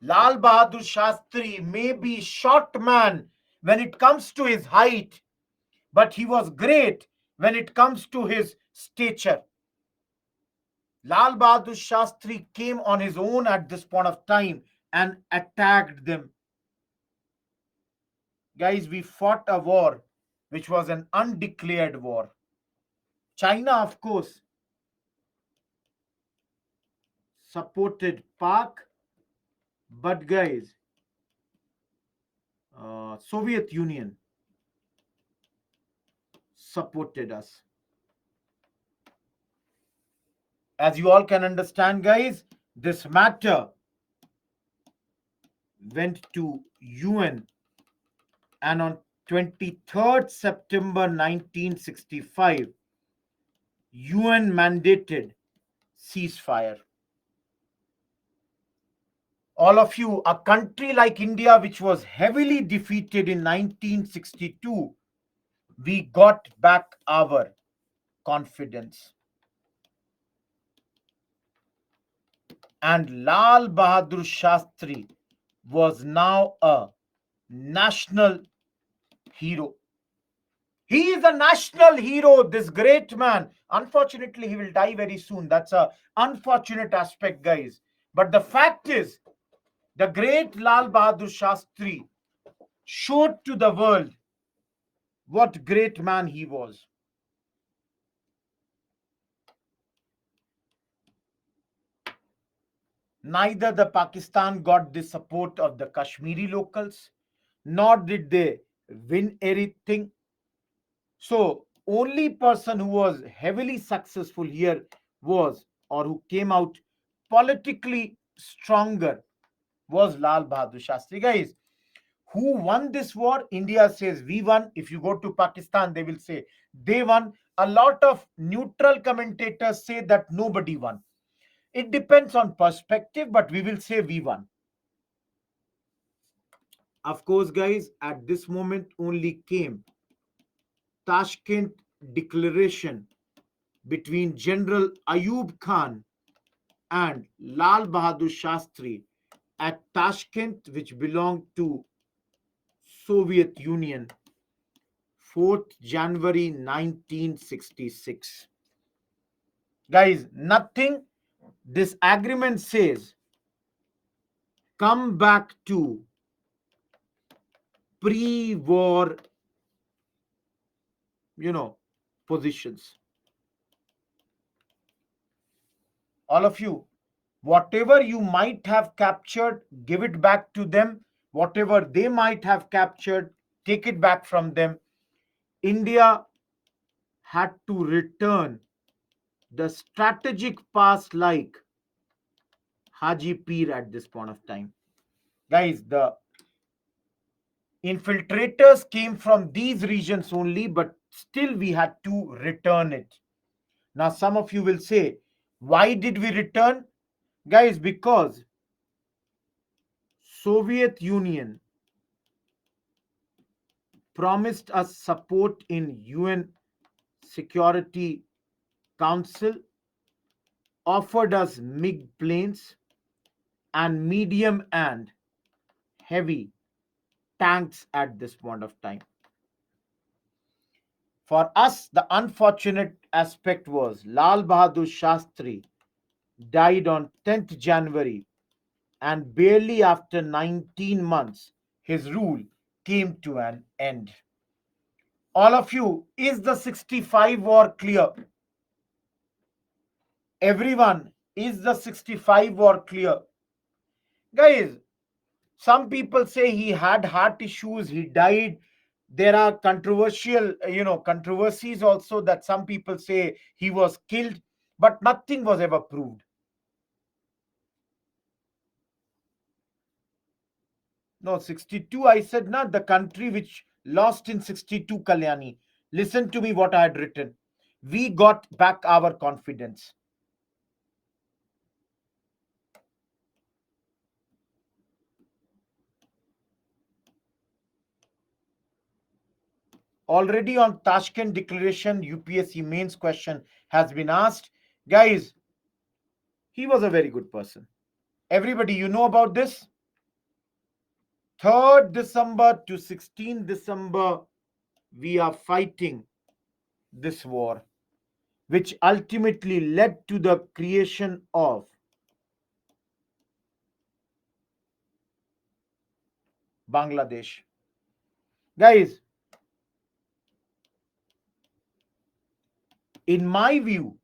Lal Bahadur Shastri may be short man when it comes to his height, but he was great when it comes to his stature. Lal Bahadur Shastri came on his own at this point of time and attacked them. Guys, we fought a war which was an undeclared war. China, of course, supported Pak, but guys, Soviet Union supported us. As you all can understand, guys, this matter went to UN, and on 23rd September 1965, UN mandated ceasefire. All of you, a country like India, which was heavily defeated in 1962, we got back our confidence. And Lal Bahadur Shastri was now a national hero. He is a national hero, this great man. Unfortunately, he will die very soon. That's a unfortunate aspect, guys. But the fact is, the great Lal Bahadur Shastri showed to the world what great man he was. Neither the Pakistan got the support of the Kashmiri locals, nor did they win anything. So, only person who was heavily successful here was, or who came out politically stronger, was Lal Bahadur Shastri. Guys, who won this war? India says we won. If you go to Pakistan, they will say they won. A lot of neutral commentators say that nobody won. It depends on perspective, but we will say we won. Of course, guys, at this moment only came Tashkent Declaration between General Ayub Khan and Lal Bahadur Shastri at Tashkent, which belonged to Soviet Union, 4th January 1966. Guys, nothing. This agreement says come back to pre-war, positions. All of you, whatever you might have captured, give it back to them. Whatever they might have captured, take it back from them. India had to return the strategic pass like Haji Pir at this point of time. Guys, the infiltrators came from these regions only, but still we had to return it. Now, some of you will say, why did we return? Guys, because Soviet Union promised us support in UN Security Council, offered us MiG planes and medium and heavy tanks at this point of time. For us, the unfortunate aspect was Lal Bahadur Shastri died on 10th January, and barely after 19 months, his rule came to an end. All of you, is the 65 war clear? Everyone, is the 65 war clear? Guys, some people say he had heart issues, he died. There are controversial, controversies also, that some people say he was killed, but nothing was ever proved. No, 62, I said, not the country which lost in 62, Kalyani. Listen to me what I had written. We got back our confidence. Already on Tashkent declaration, UPSC mains question has been asked. Guys, he was a very good person. Everybody, you know about this? 3rd December to 16th December, we are fighting this war, which ultimately led to the creation of Bangladesh. Guys, in my view,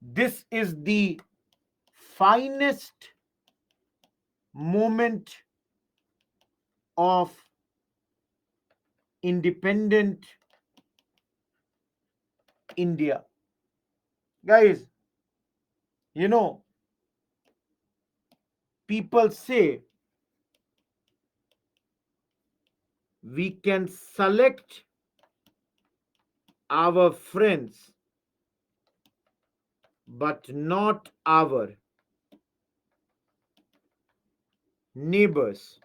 this is the finest moment of independent India. Guys, you know, people say we can select our friends, but not our neighbors.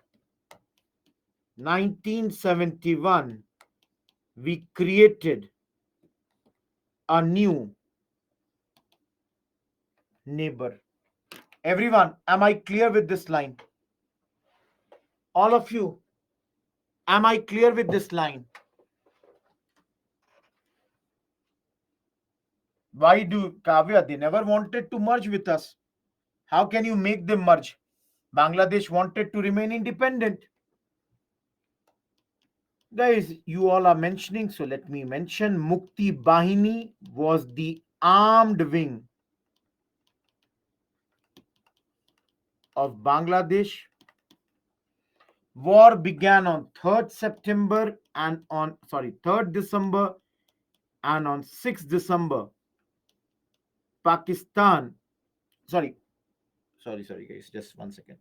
1971, we created a new neighbor. Everyone, am I clear with this line? All of you, am I clear with this line? Why do Kavya? They never wanted to merge with us. How can you make them merge? Bangladesh wanted to remain independent. Guys, you all are mentioning, so let me mention Mukti Bahini was the armed wing of Bangladesh. War began on 3rd September and on 3rd December, and on 6th December, Pakistan. Sorry, guys, just 1 second.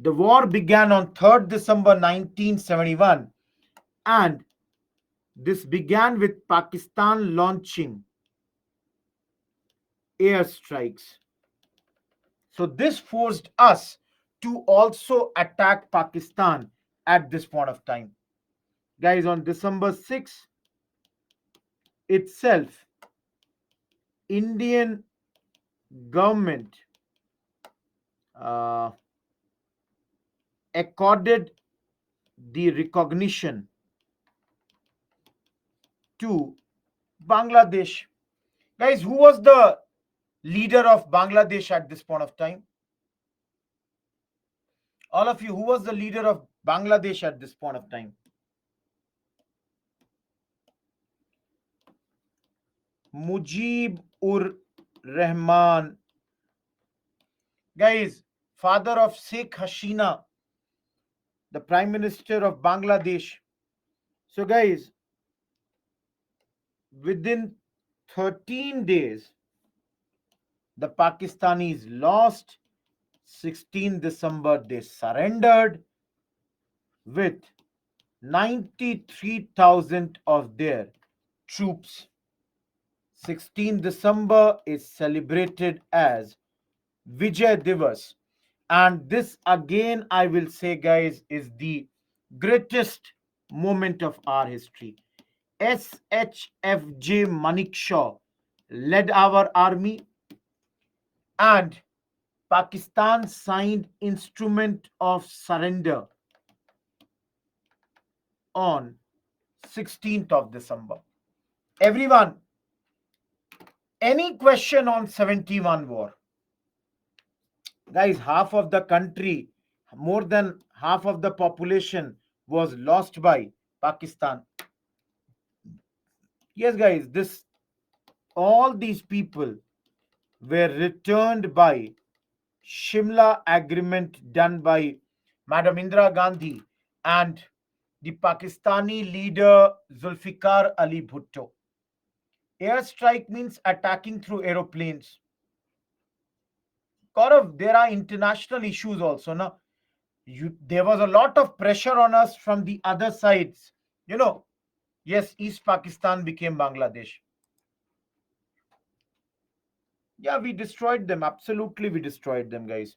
The war began on 3rd December 1971, and this began with Pakistan launching airstrikes. So this forced us to also attack Pakistan at this point of time. Guys, on December 6th itself, Indian government uh, accorded the recognition to Bangladesh. Guys, who was the leader of Bangladesh at this point of time? All of you, who was the leader of Bangladesh at this point of time? Mujib ur Rahman. Guys, father of Sheikh Hasina, the Prime Minister of Bangladesh. So, guys, within 13 days, the Pakistanis lost. 16 December, they surrendered with 93,000 of their troops. 16 December is celebrated as Vijay Divas. And this again, I will say, guys, is the greatest moment of our history. SHFJ Manekshaw led our army, and Pakistan signed instrument of surrender on 16th of December. Everyone, any question on 71 war? Guys, half of the country, more than half of the population was lost by Pakistan. Yes, guys, all these people were returned by Shimla agreement done by Madam Indira Gandhi, and the Pakistani leader Zulfikar Ali Bhutto. Airstrike means attacking through aeroplanes. Gaurav, there are international issues also. No? There was a lot of pressure on us from the other sides. You know, yes, East Pakistan became Bangladesh. Yeah, we destroyed them. Absolutely, we destroyed them, guys.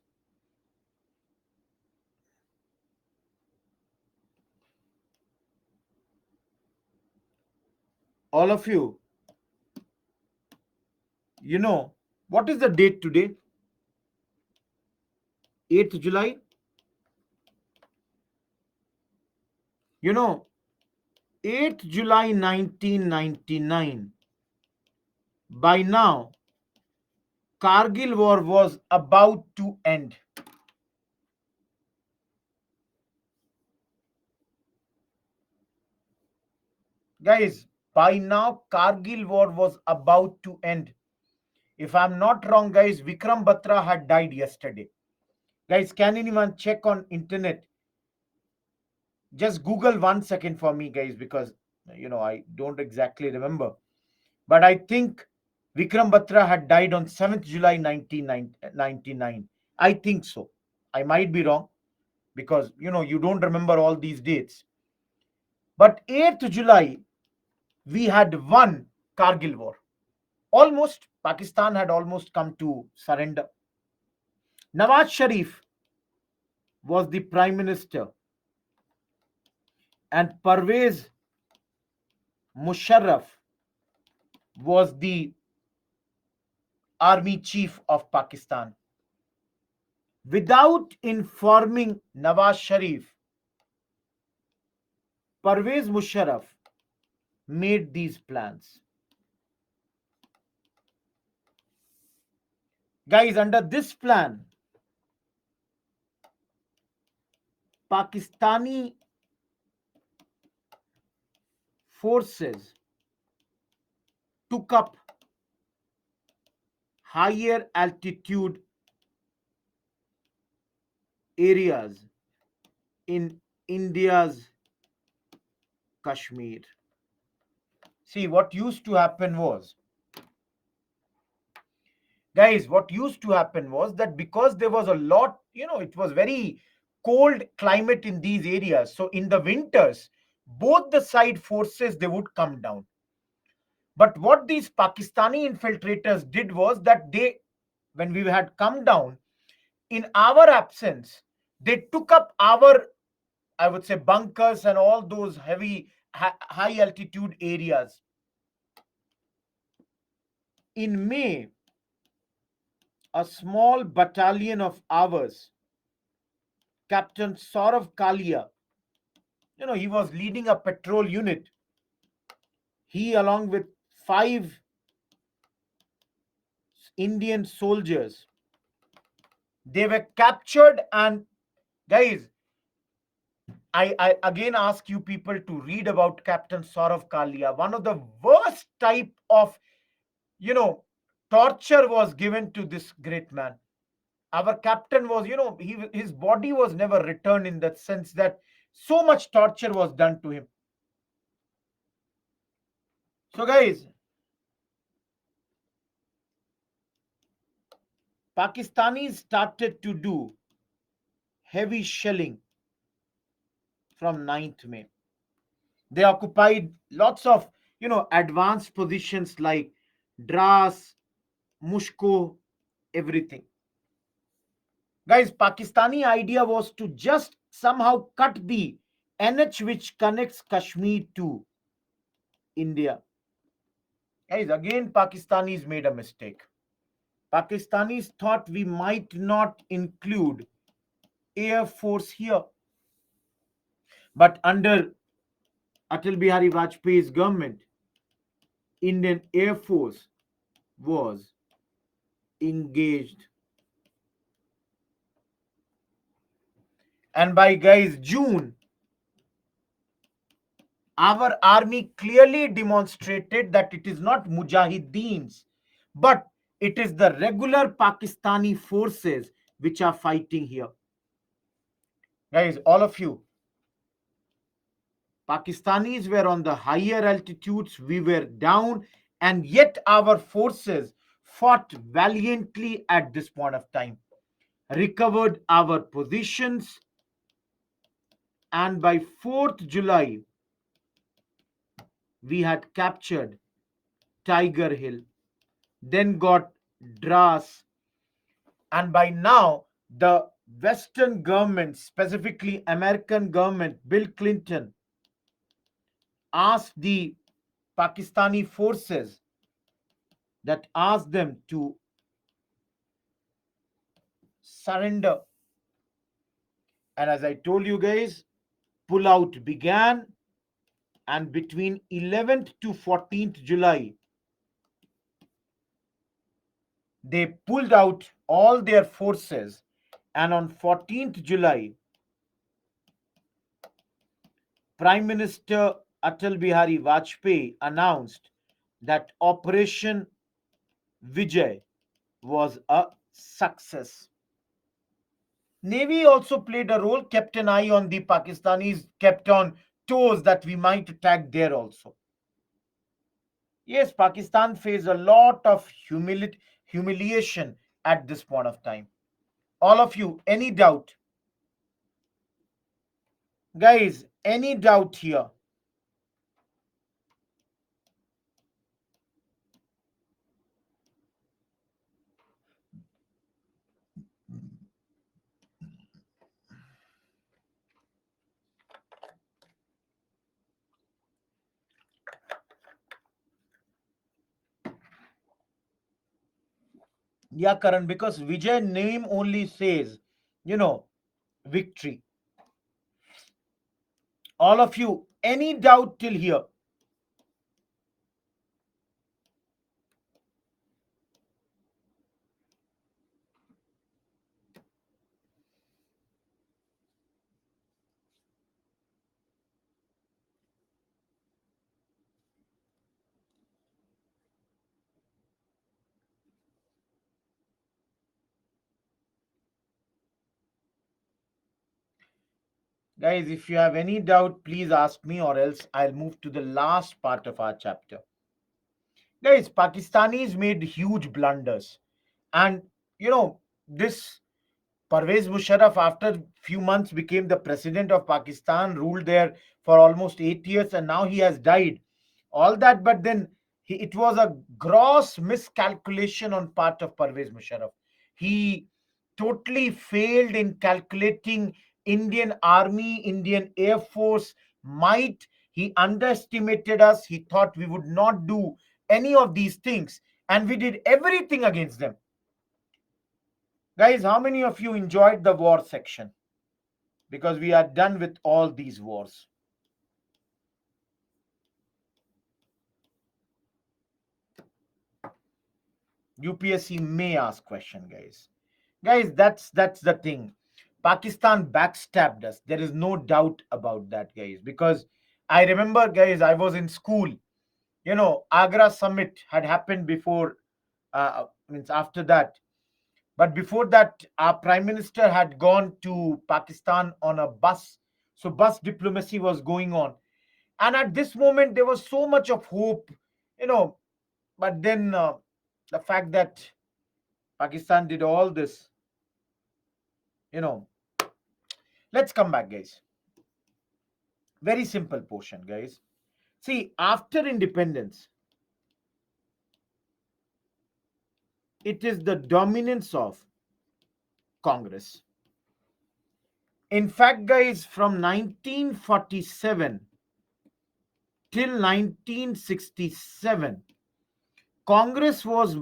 All of you, you know, what is the date today? 8th July? You know, 8th July 1999. By now, Kargil war was about to end. Guys, by now, Kargil war was about to end. If I'm not wrong, guys, Vikram Batra had died yesterday. Guys, can anyone check on internet? Just Google 1 second for me, guys, because I don't exactly remember. But I think Vikram Batra had died on 7th July 1999. I think so. I might be wrong because you don't remember all these dates. But 8th July, we had won Kargil war. Almost, Pakistan had almost come to surrender. Nawaz Sharif was the prime minister, and Parvez Musharraf was the army chief of Pakistan. Without informing Nawaz Sharif, Parvez Musharraf made these plans. Guys, under this plan, Pakistani forces took up higher altitude areas in India's Kashmir. See, what used to happen was, guys, what used to happen was that because there was a lot, it was very cold climate in these areas. So in the winters, both the side forces they would come down. But what these Pakistani infiltrators did was that when we had come down, in our absence, they took up our, I would say, bunkers and all those heavy, high altitude areas. In May, a small battalion of ours, Captain Saurav Kalia, he was leading a patrol unit. He, along with 5 Indian soldiers, they were captured. And guys, I again ask you people to read about Captain Saurav Kalia. One of the worst type of, torture was given to this great man. Our captain was, his body was never returned, in that sense that so much torture was done to him. So guys, Pakistanis started to do heavy shelling from 9th May. They occupied lots of, advanced positions like Dras, Mushko, everything. Guys, Pakistani idea was to just somehow cut the NH which connects Kashmir to India. Guys, again, Pakistanis made a mistake. Pakistanis thought we might not include Air Force here. But under Atal Bihari Vajpayee's government, Indian Air Force was engaged. And by guys June, our army clearly demonstrated that it is not Mujahideens, but it is the regular Pakistani forces which are fighting here. Guys, all of you, Pakistanis were on the higher altitudes, we were down, and yet our forces fought valiantly at this point of time, recovered our positions, and by 4th July, we had captured Tiger Hill, then got Dras, and by now, the Western government, specifically American government, Bill Clinton, asked the Pakistani forces that asked them to surrender. And as I told you guys, pullout began, and between 11th to 14th July, they pulled out all their forces. And on 14th July, Prime Minister Atal Bihari Vajpayee announced that Operation Vijay was a success. Navy also played a role, kept an eye on the Pakistanis, kept on toes that we might attack there also. Yes, Pakistan faced a lot of humiliation at this point of time. All of you, any doubt? Guys, any doubt here? Yeah, Karan, because Vijay name only says, you know, victory. All of you, any doubt till here? Guys, if you have any doubt, please ask me, or else I'll move to the last part of our chapter. Guys, Pakistanis made huge blunders. And, this Parvez Musharraf, after few months, became the president of Pakistan, ruled there for almost 8 years, and now he has died. All that, but then it was a gross miscalculation on part of Parvez Musharraf. He totally failed in calculating Indian Army, Indian Air Force might. He underestimated us. He thought we would not do any of these things, and we did everything against them. Guys, how many of you enjoyed the war section? Because we are done with all these wars. UPSC may ask question, guys. Guys, that's the thing. Pakistan backstabbed us. There is no doubt about that, guys. Because I remember, guys, I was in school. Agra summit had happened before, means after that. But before that, our prime minister had gone to Pakistan on a bus. So bus diplomacy was going on. And at this moment, there was so much of hope, you know. But then the fact that Pakistan did all this, you know. Let's come back, guys. Very simple portion, guys. See, after independence, it is the dominance of Congress. In fact, guys, from 1947 till 1967, Congress was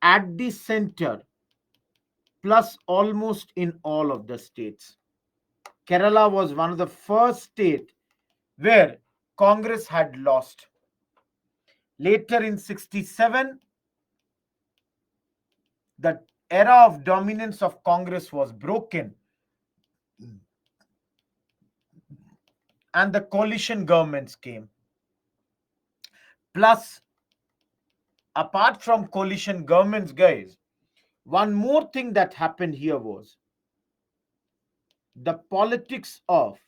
at the center, plus almost in all of the states. Kerala was one of the first states where Congress had lost. Later in 67, the era of dominance of Congress was broken, and the coalition governments came. Plus, apart from coalition governments, guys, one more thing that happened here was the politics of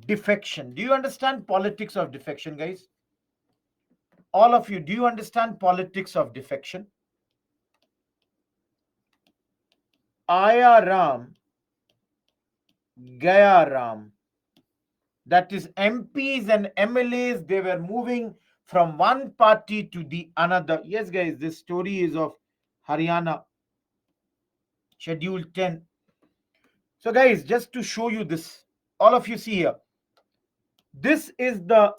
defection. Do you understand politics of defection, guys? All of you, do you understand politics of defection? Aya Ram, Gaya Ram. That is MPs and MLAs, they were moving from one party to the another. Yes, guys, this story is of Haryana, Schedule 10. So, guys, just to show you this, all of you see here, this is the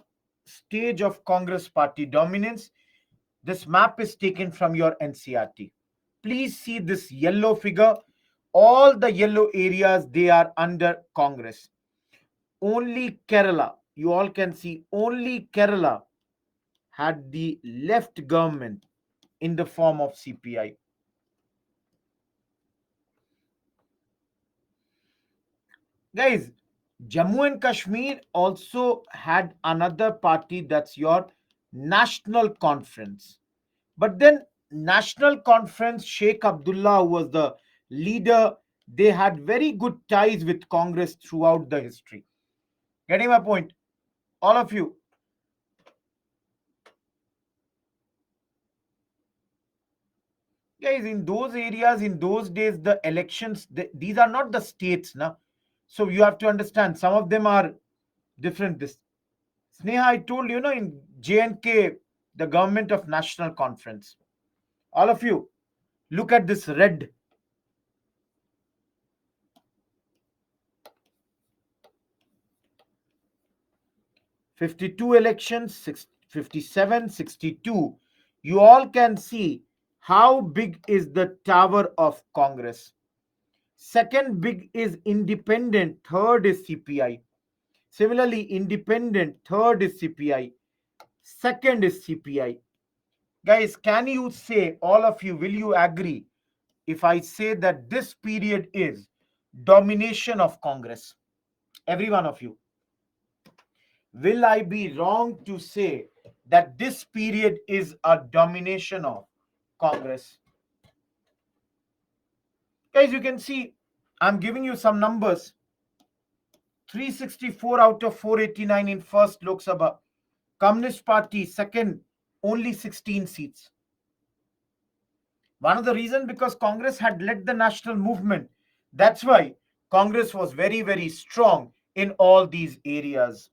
stage of Congress party dominance. This map is taken from your NCRT. Please see this yellow figure. All the yellow areas, they are under Congress. Only Kerala, you all can see, only Kerala had the left government in the form of CPI. Guys, Jammu and Kashmir also had another party, that's your National Conference. But then, National Conference, Sheikh Abdullah, who was the leader, they had very good ties with Congress throughout the history. Getting my point? All of you. Guys, in those areas, in those days, the elections, these are not the states now. So you have to understand, some of them are different. This Sneha, I told you, in JNK, the government of National Conference. All of you, look at this red. '52 elections, 57, 62. You all can see how big is the tower of Congress. Second big is independent, third is CPI. Similarly, independent, third is CPI, second is CPI. Guys, can you say, all of you, will you agree if I say that this period is domination of Congress? Every one of you. Will I be wrong to say that this period is a domination of Congress? Guys, you can see I'm giving you some numbers. 364 out of 489 in first Lok Sabha. Communist Party second, only 16 seats. One of the reasons, because Congress had led the national movement. That's why Congress was very, very strong in all these areas.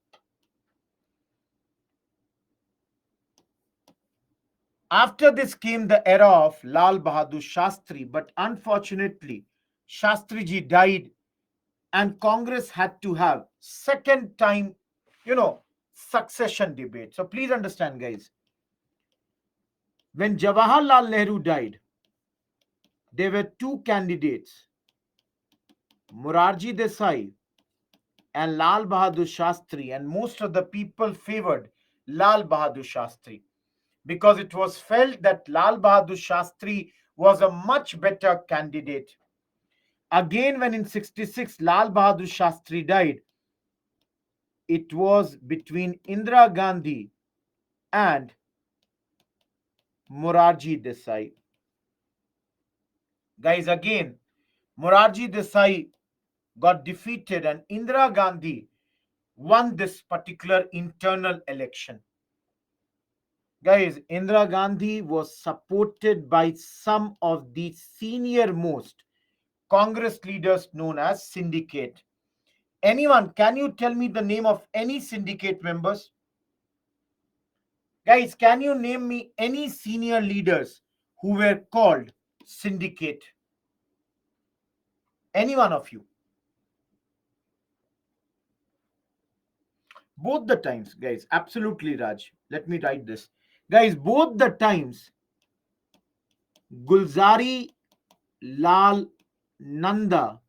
After this came the era of Lal Bahadur Shastri, but unfortunately, Shastriji died and Congress had to have second time, succession debate. So please understand, guys, when Jawaharlal Nehru died, there were two candidates, Morarji Desai and Lal Bahadur Shastri, and most of the people favored Lal Bahadur Shastri because it was felt that Lal Bahadur Shastri was a much better candidate. Again, when in 66 Lal Bahadur Shastri died, it was between Indira Gandhi and Morarji Desai. Guys, again, Morarji Desai got defeated and Indira Gandhi won this particular internal election. Guys, Indira Gandhi was supported by some of the senior most Congress leaders known as syndicate. Anyone, can you tell me the name of any syndicate members? Guys, can you name me any senior leaders who were called syndicate? Any one of you? Both the times, guys, absolutely, Raj. Let me write this. Guys, both the times, Gulzari Lal Nanda,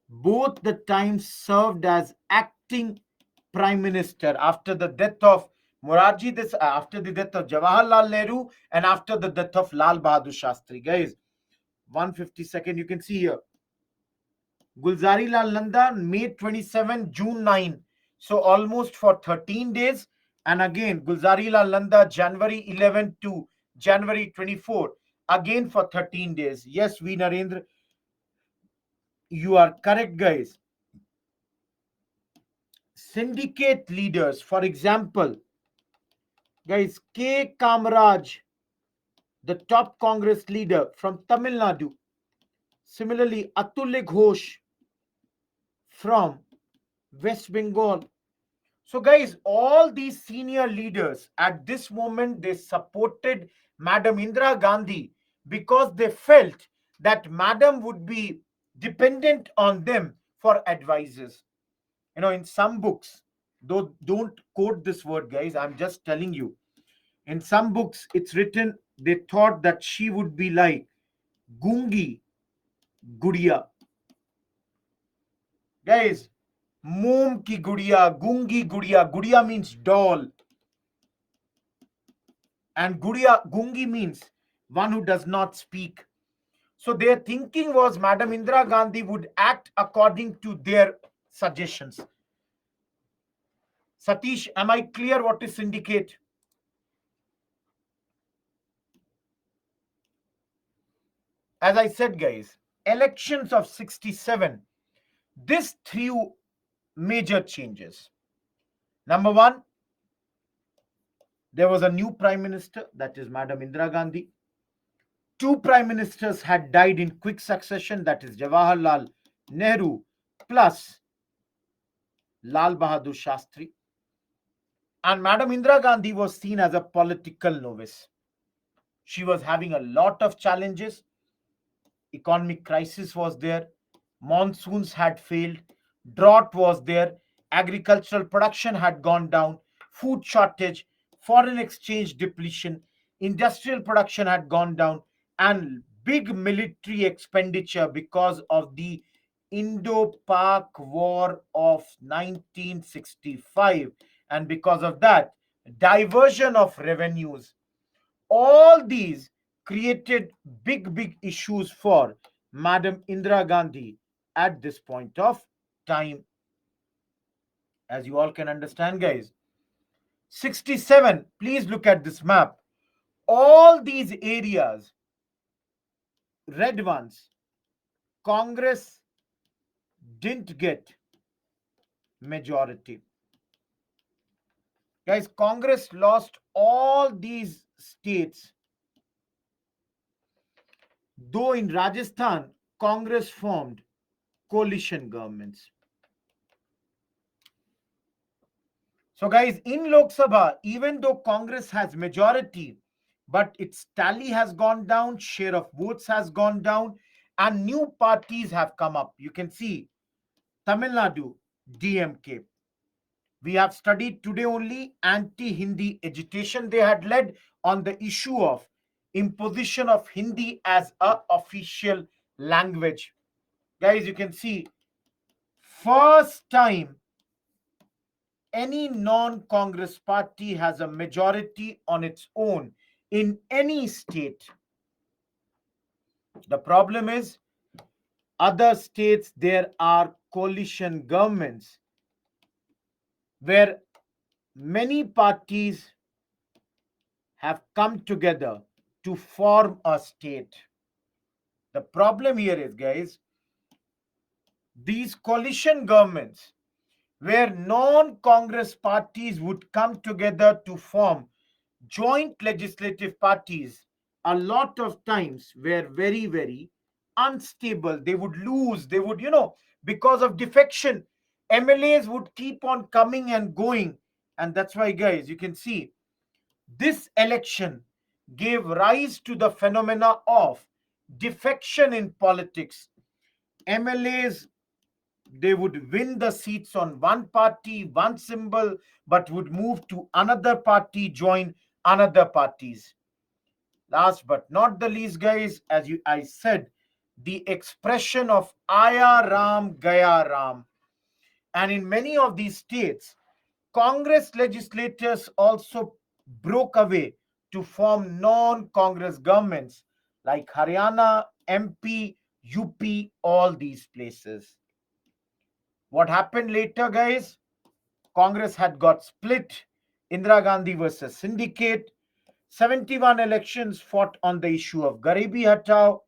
both the times served as acting prime minister after the death of after the death of Jawaharlal Nehru and after the death of Lal Bahadur Shastri. Guys, 152nd, you can see here. Gulzari Lal Nanda, May 27, June 9. So almost for 13 days. And again, Gulzari Lal Nanda, January 11 to January 24. Again for 13 days. Yes, V. Narendra, you are correct, guys. syndicate leaders, for example, guys, K. Kamaraj, the top Congress leader from Tamil Nadu. Similarly, Atulya Ghosh from West Bengal. So, guys, all these senior leaders at this moment they supported Madam Indira Gandhi because they felt that Madam would be dependent on them for advices. You know, in some books, though, don't quote this word, guys, I'm just telling you. In some books, it's written they thought that she would be like Gungi Gudiya. Guys, Moom ki Gudiya, Gungi Gudiya. Gudiya means doll. And Gudiya, Gungi means one who does not speak. So their thinking was Madam Indira Gandhi would act according to their suggestions. Satish, am I clear what is syndicate? As I said, guys, elections of 67, this threw major changes. Number one, there was a new prime minister, that is Madam Indira Gandhi. Two prime ministers had died in quick succession, that is Jawaharlal Nehru plus Lal Bahadur Shastri. And Madam Indira Gandhi was seen as a political novice. She was having a lot of challenges. Economic crisis was there, monsoons had failed, drought was there, agricultural production had gone down, food shortage, foreign exchange depletion, industrial production had gone down, and big military expenditure because of the Indo-Pak War of 1965. And because of that, diversion of revenues, all these created big issues for Madam Indira Gandhi at this point of time. As you all can understand, guys, 67, please look at this map. All these areas, red ones, Congress didn't get majority. Guys, Congress lost all these states. Though in Rajasthan, Congress formed coalition governments. So, guys, in Lok Sabha, even though Congress has majority, but its tally has gone down, share of votes has gone down, and new parties have come up. You can see Tamil Nadu, DMK. We have studied today only anti-Hindi agitation they had led on the issue of imposition of Hindi as a official language. Guys, you can see first time any non-Congress party has a majority on its own in any state. The problem is, other states there are coalition governments where many parties have come together to form a state. The problem here is, guys, these coalition governments where non-Congress parties would come together to form joint legislative parties, a lot of times were very unstable. They would lose, they would, because of defection, MLAs would keep on coming and going. And that's why, guys, you can see this election gave rise to the phenomena of defection in politics. MLAs, they would win the seats on one party, one symbol, but would move to another party, join another parties. Last but not the least, guys, as I said, the expression of Aya Ram, Gaya Ram. And in many of these states, Congress legislators also broke away to form non-Congress governments like Haryana, MP, UP, all these places. What happened later, guys? Congress had got split. Indira Gandhi versus syndicate. 71 elections fought on the issue of Garibi Hatao.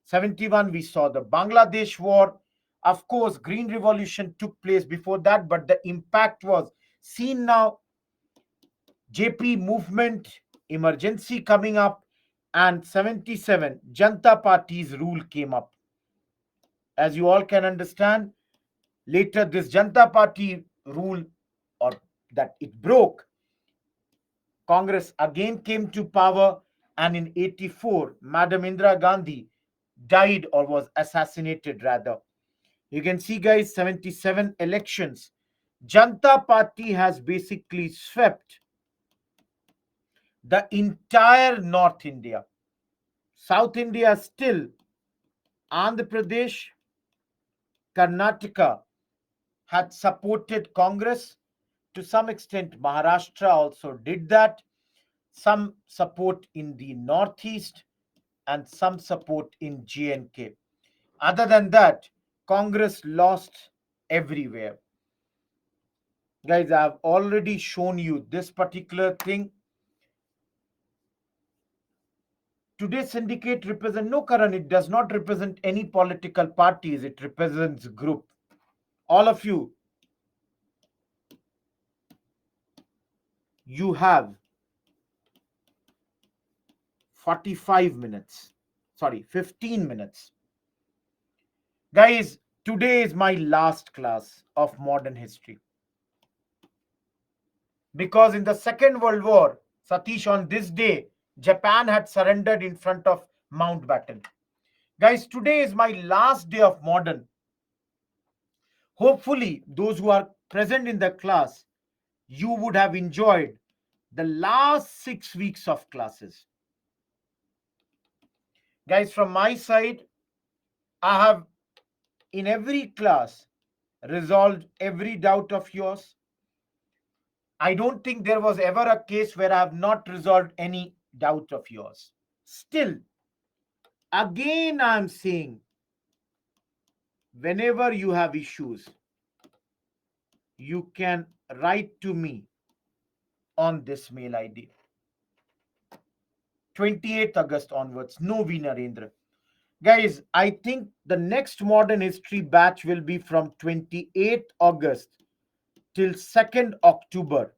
71, we saw the Bangladesh war. Of course, Green Revolution took place before that, but the impact was seen now. JP movement, emergency coming up, and 77 Janta Party's rule came up. As you all can understand, later this Janta Party rule, or that it broke, Congress again came to power, and in 84, Madam Indira Gandhi died or was assassinated rather. You can see, guys, 77 elections. Janta Party has basically swept the entire North India. South India still, Andhra Pradesh, Karnataka had supported Congress. To some extent, Maharashtra also did that. Some support in the Northeast and some support in J&K. Other than that, Congress lost everywhere. Guys, I have already shown you this particular thing. Today's syndicate represent no, Karan, it does not represent any political parties. It represents group. All of you, you have 45 minutes. Sorry, 15 minutes. Guys, today is my last class of modern history. Because in the Second World War, Satish, on this day, Japan had surrendered in front of Mountbatten. Guys, today is my last day of modern. Hopefully, those who are present in the class, you would have enjoyed the last 6 weeks of classes. Guys, from my side, I have in every class resolved every doubt of yours. I don't think there was ever a case where I have not resolved any doubt of yours. Still, again, I'm saying, whenever you have issues, you can write to me on this mail ID. 28th August onwards, no V Narendra. Guys, I think the next modern history batch will be from 28th August till 2nd October.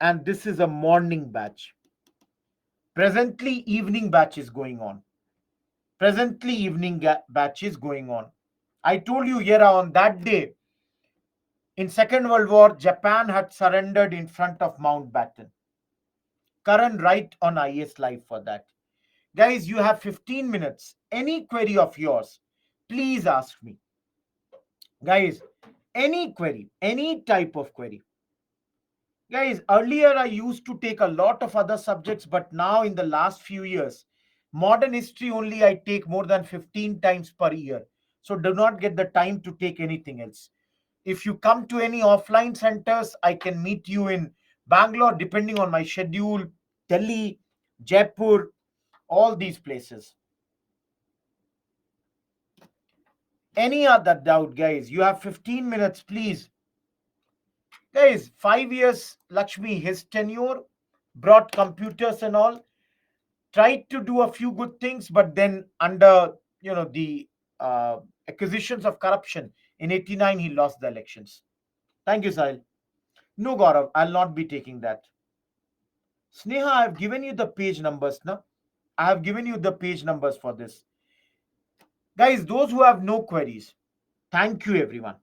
And this is a morning batch. Presently, evening batch is going on. Presently, evening batch is going on. I told you here on that day, in Second World War, Japan had surrendered in front of Mountbatten. Karan, write on IS Live for that. Guys, you have 15 minutes. Any query of yours, please ask me. Guys, any query, any type of query. Guys, earlier I used to take a lot of other subjects, but now in the last few years, modern history only I take more than 15 times per year. So do not get the time to take anything else. If you come to any offline centers, I can meet you in Bangalore, depending on my schedule, Delhi, Jaipur, all these places. Any other doubt, guys? You have 15 minutes, please. Guys, 5 years, Lakshmi, his tenure brought computers and all, tried to do a few good things, but then under, the acquisitions of corruption, in 89, he lost the elections. Thank you, Sahil. No, Gaurav, I'll not be taking that. Sneha, I have given you the page numbers, no? I have given you the page numbers for this. Guys, those who have no queries, thank you, everyone.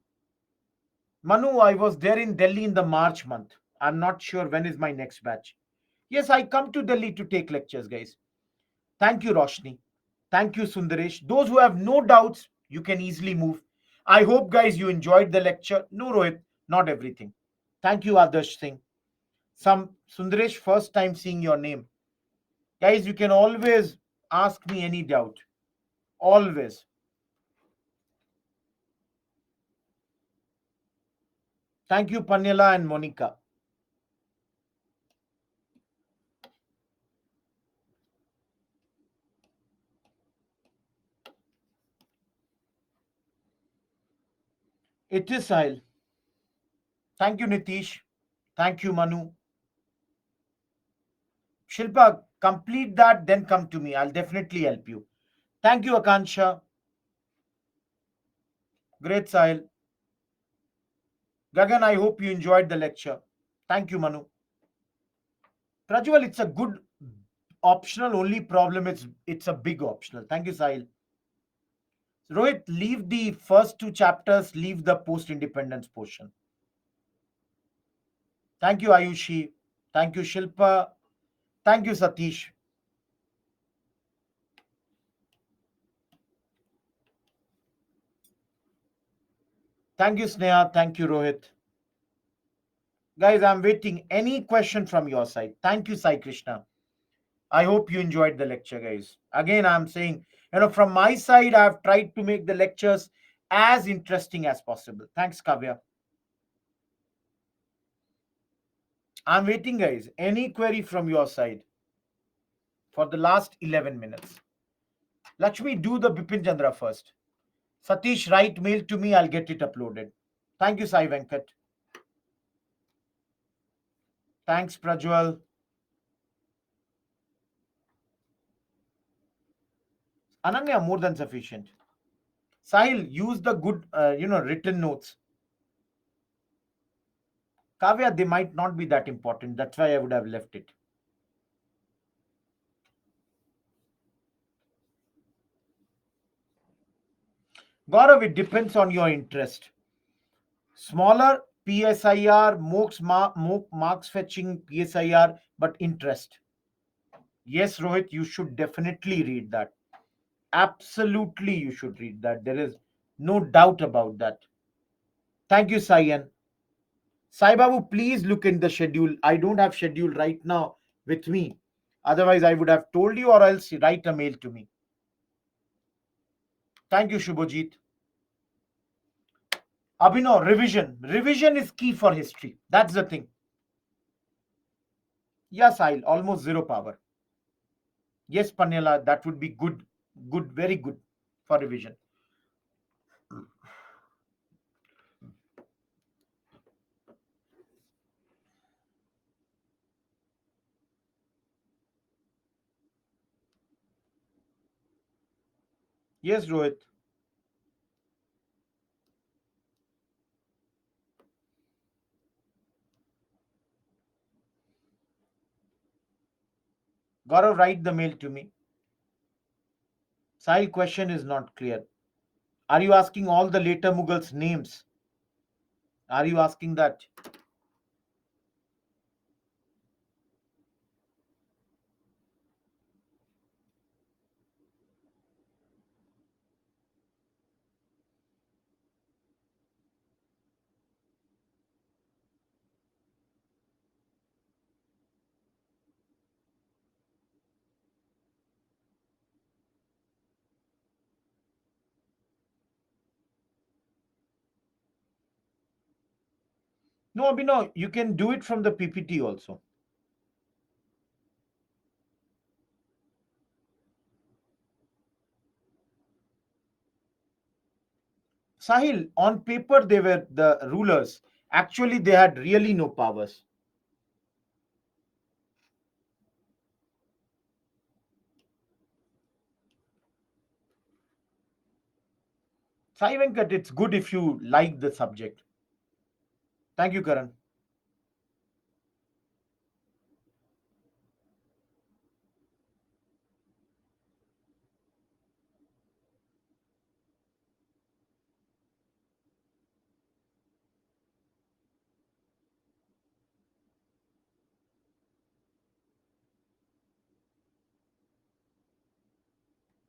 Manu, I was there in Delhi in the March month. I'm not sure when is my next batch. Yes, I come to Delhi to take lectures, guys. Thank you, Roshni. Thank you, Sundaresh. Those who have no doubts, you can easily move. I hope, guys, you enjoyed the lecture. No, Rohit, not everything. Thank you, Adarsh Singh. Some Sundaresh, first time seeing your name. Guys, you can always ask me any doubt. Always. Thank you, Panyala and Monica. It is Sahil. Thank you, Nitish. Thank you, Manu. Shilpa, complete that, then come to me. I'll definitely help you. Thank you, Akansha. Great, Sahil. Gagan, I hope you enjoyed the lecture. Thank you, Manu. Prajwal, it's a good optional. Only problem is it's a big optional. Thank you, Sahil. Rohit, leave the first two chapters, leave the post independence portion. Thank you, Ayushi. Thank you, Shilpa. Thank you, Satish. Thank you, Sneha. Thank you, Rohit. Guys, I'm waiting. Any question from your side? Thank you, Sai Krishna. I hope you enjoyed the lecture, guys. Again, I'm saying, from my side, I've tried to make the lectures as interesting as possible. Thanks, Kavya. I'm waiting, guys. Any query from your side for the last 11 minutes? Lakshmi, do the Bipin Chandra first. Satish, write mail to me. I'll get it uploaded. Thank you, Sai Venkat. Thanks, Prajwal. Ananya, more than sufficient. Sahil, use the good, written notes. Kavya, they might not be that important. That's why I would have left it. Gaurav, it depends on your interest. Smaller PSIR, marks fetching PSIR, but interest. Yes, Rohit, you should definitely read that. Absolutely, you should read that. There is no doubt about that. Thank you, Sayan. Sai Babu, please look in the schedule. I don't have schedule right now with me. Otherwise, I would have told you or else write a mail to me. Thank you, Shubhajit. Abhinav, revision. Revision is key for history. That's the thing. Yes, I'll almost zero power. Yes, Panyala, that would be good. Good, very good for revision. Yes, Rohit. Gaurav, write the mail to me. Sahil, question is not clear. Are you asking all the later Mughals' names? Are you asking that? No, Abhinav, you can do it from the PPT also. Sahil, on paper they were the rulers. Actually, they had really no powers. Sai Venkat, it's good if you like the subject. Thank you, Karan.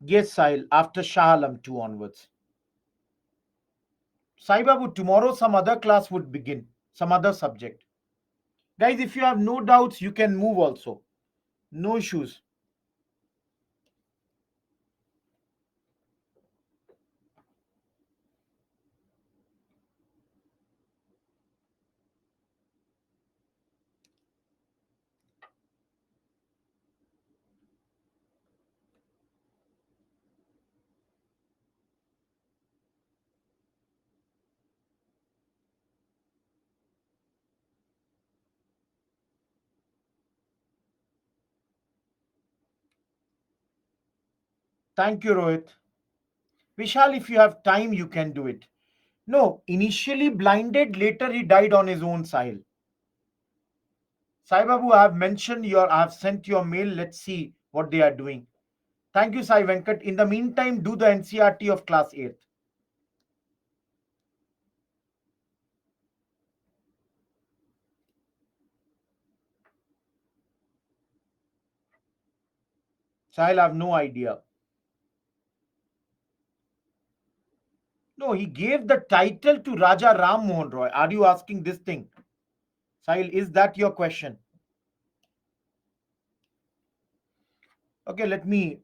Yes, Sahil, after Shah Alam 2 onwards. Sai Babu, tomorrow some other class would begin, some other subject. Guys, if you have no doubts, you can move also. No issues. Thank you, Rohit. Vishal, if you have time, you can do it. No, initially blinded, later he died on his own, Sahil. Sai Babu, I have mentioned I have sent your mail. Let's see what they are doing. Thank you, Sai Venkat. In the meantime, do the NCRT of class 8th. Sahil, I have no idea. No, he gave the title to Raja Ram Mohan Roy. Are you asking this thing? Sahil, is that your question? Okay, let me,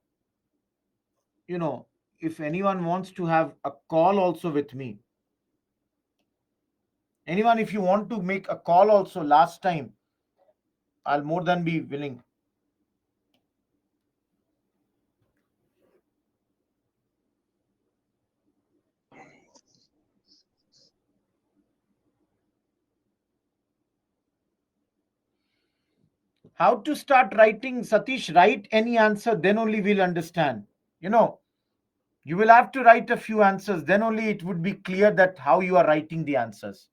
you know, if anyone wants to have a call also with me, anyone, if you want to make a call also last time, I'll more than be willing. How to start writing, Satish? Write any answer, then only we'll understand. You know, you will have to write a few answers, then only it would be clear that how you are writing the answers.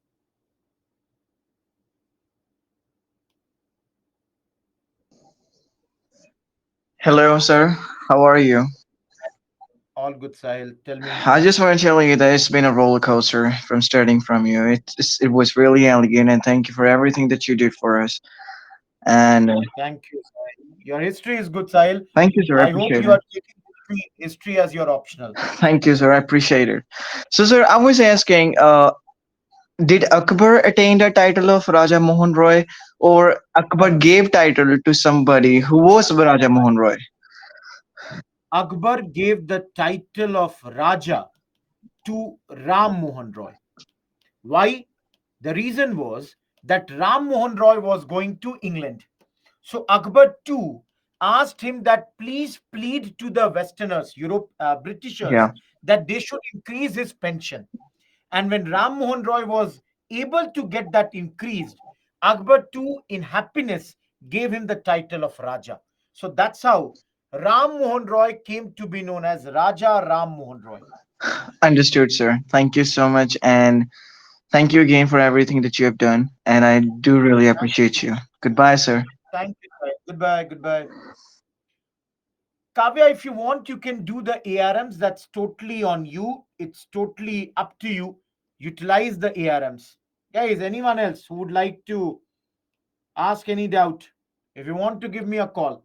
Hello, sir. How are you? All good, Sahil. Tell me. I just want to tell you that it's been a roller coaster from starting from you. It was really elegant, and thank you for everything that you did for us. And Thank you, Sahil. Your history is good, Sahil. thank you, sir. I I hope appreciate you it. are taking history as your optional. Thank you, sir. I appreciate it. So, sir, I was asking, did Akbar attain the title of Raja Mohan Roy, or Akbar gave title to somebody who was Raja Mohan Roy? Akbar gave the title of Raja to Ram Mohan Roy. Why? The reason was that Ram Mohan Roy was going to England. So Akbar too asked him that please plead to the Westerners, Britishers, Yeah, that they should increase his pension. And when Ram Mohan Roy was able to get that increased, Akbar too, in happiness, gave him the title of Raja. So that's how Ram Mohan Roy came to be known as Raja Ram Mohan Roy. understood, sir. Thank you so much, and thank you again for everything that you have done. And I do really Thank appreciate you. Goodbye, sir. thank you. Sahil. Goodbye. Goodbye. Kavya, if you want, you can do the ARMs. That's totally on you. It's totally up to you. Utilize the ARMs. Guys, anyone else who would like to ask any doubt, if you want to give me a call.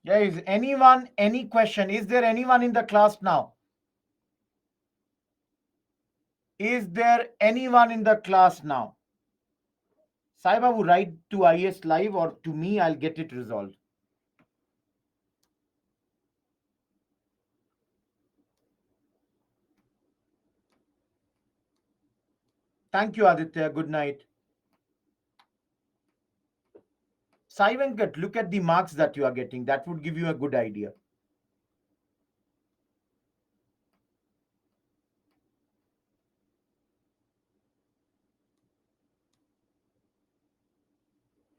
Guys, anyone, any question? Is there anyone in the class now? Is there anyone in the class now? Saiba will write to IS Live or to me, I'll get it resolved. Thank you, Aditya. Good night. Sai Venkat, look at the marks that you are getting. That would give you a good idea.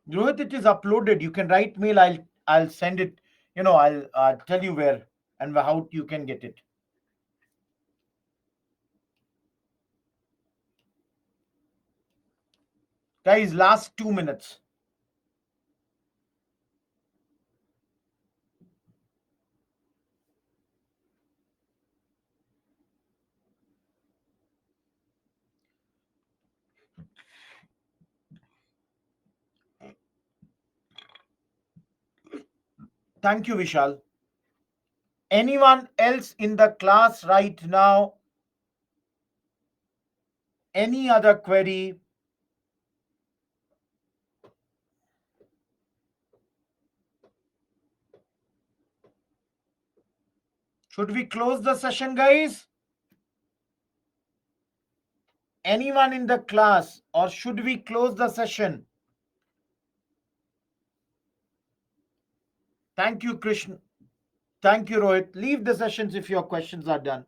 Rohit, it is uploaded. You can write mail. I'll send it. I'll tell you where and how you can get it. Guys, last 2 minutes. Thank you, Vishal. Anyone else in the class right now? Any other query? Should we close the session, guys? Anyone in the class, or should we close the session? Thank you, Krishna. Thank you, Rohit. Leave the sessions if your questions are done.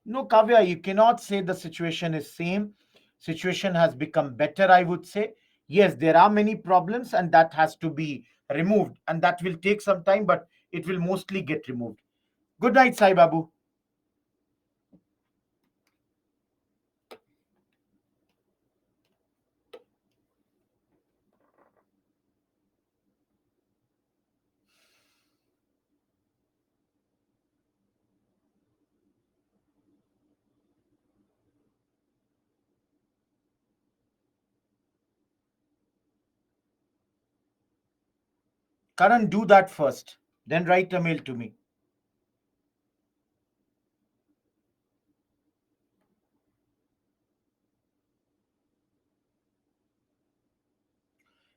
No, Kavya, you cannot say the situation is same. Situation has become better, I would say. Yes, there are many problems, and that has to be removed, and that will take some time, but it will mostly get removed. Good night, Sai Babu. Karan, do that first. Then write a mail to me.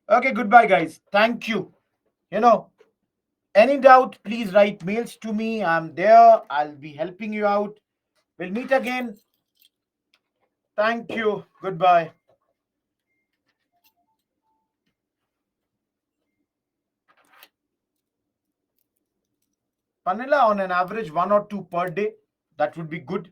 Okay, goodbye, guys. Thank you. You know, any doubt, please write mails to me. I'm there. I'll be helping you out. We'll meet again. Thank you. Goodbye. Panela, on an average, one or two per day. That would be good.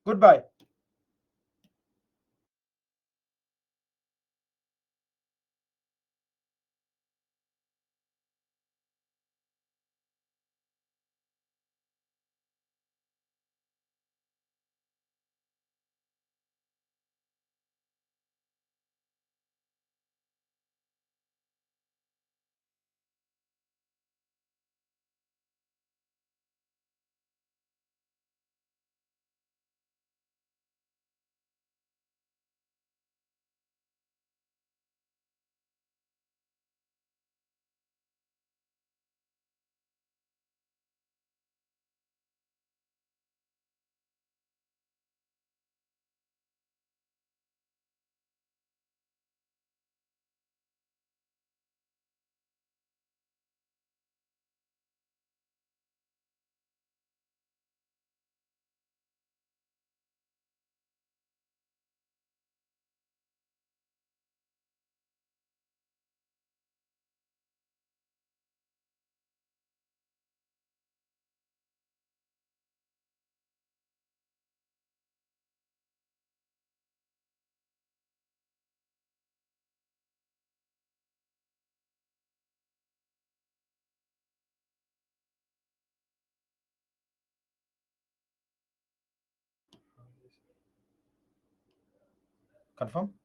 Goodbye. Confirm.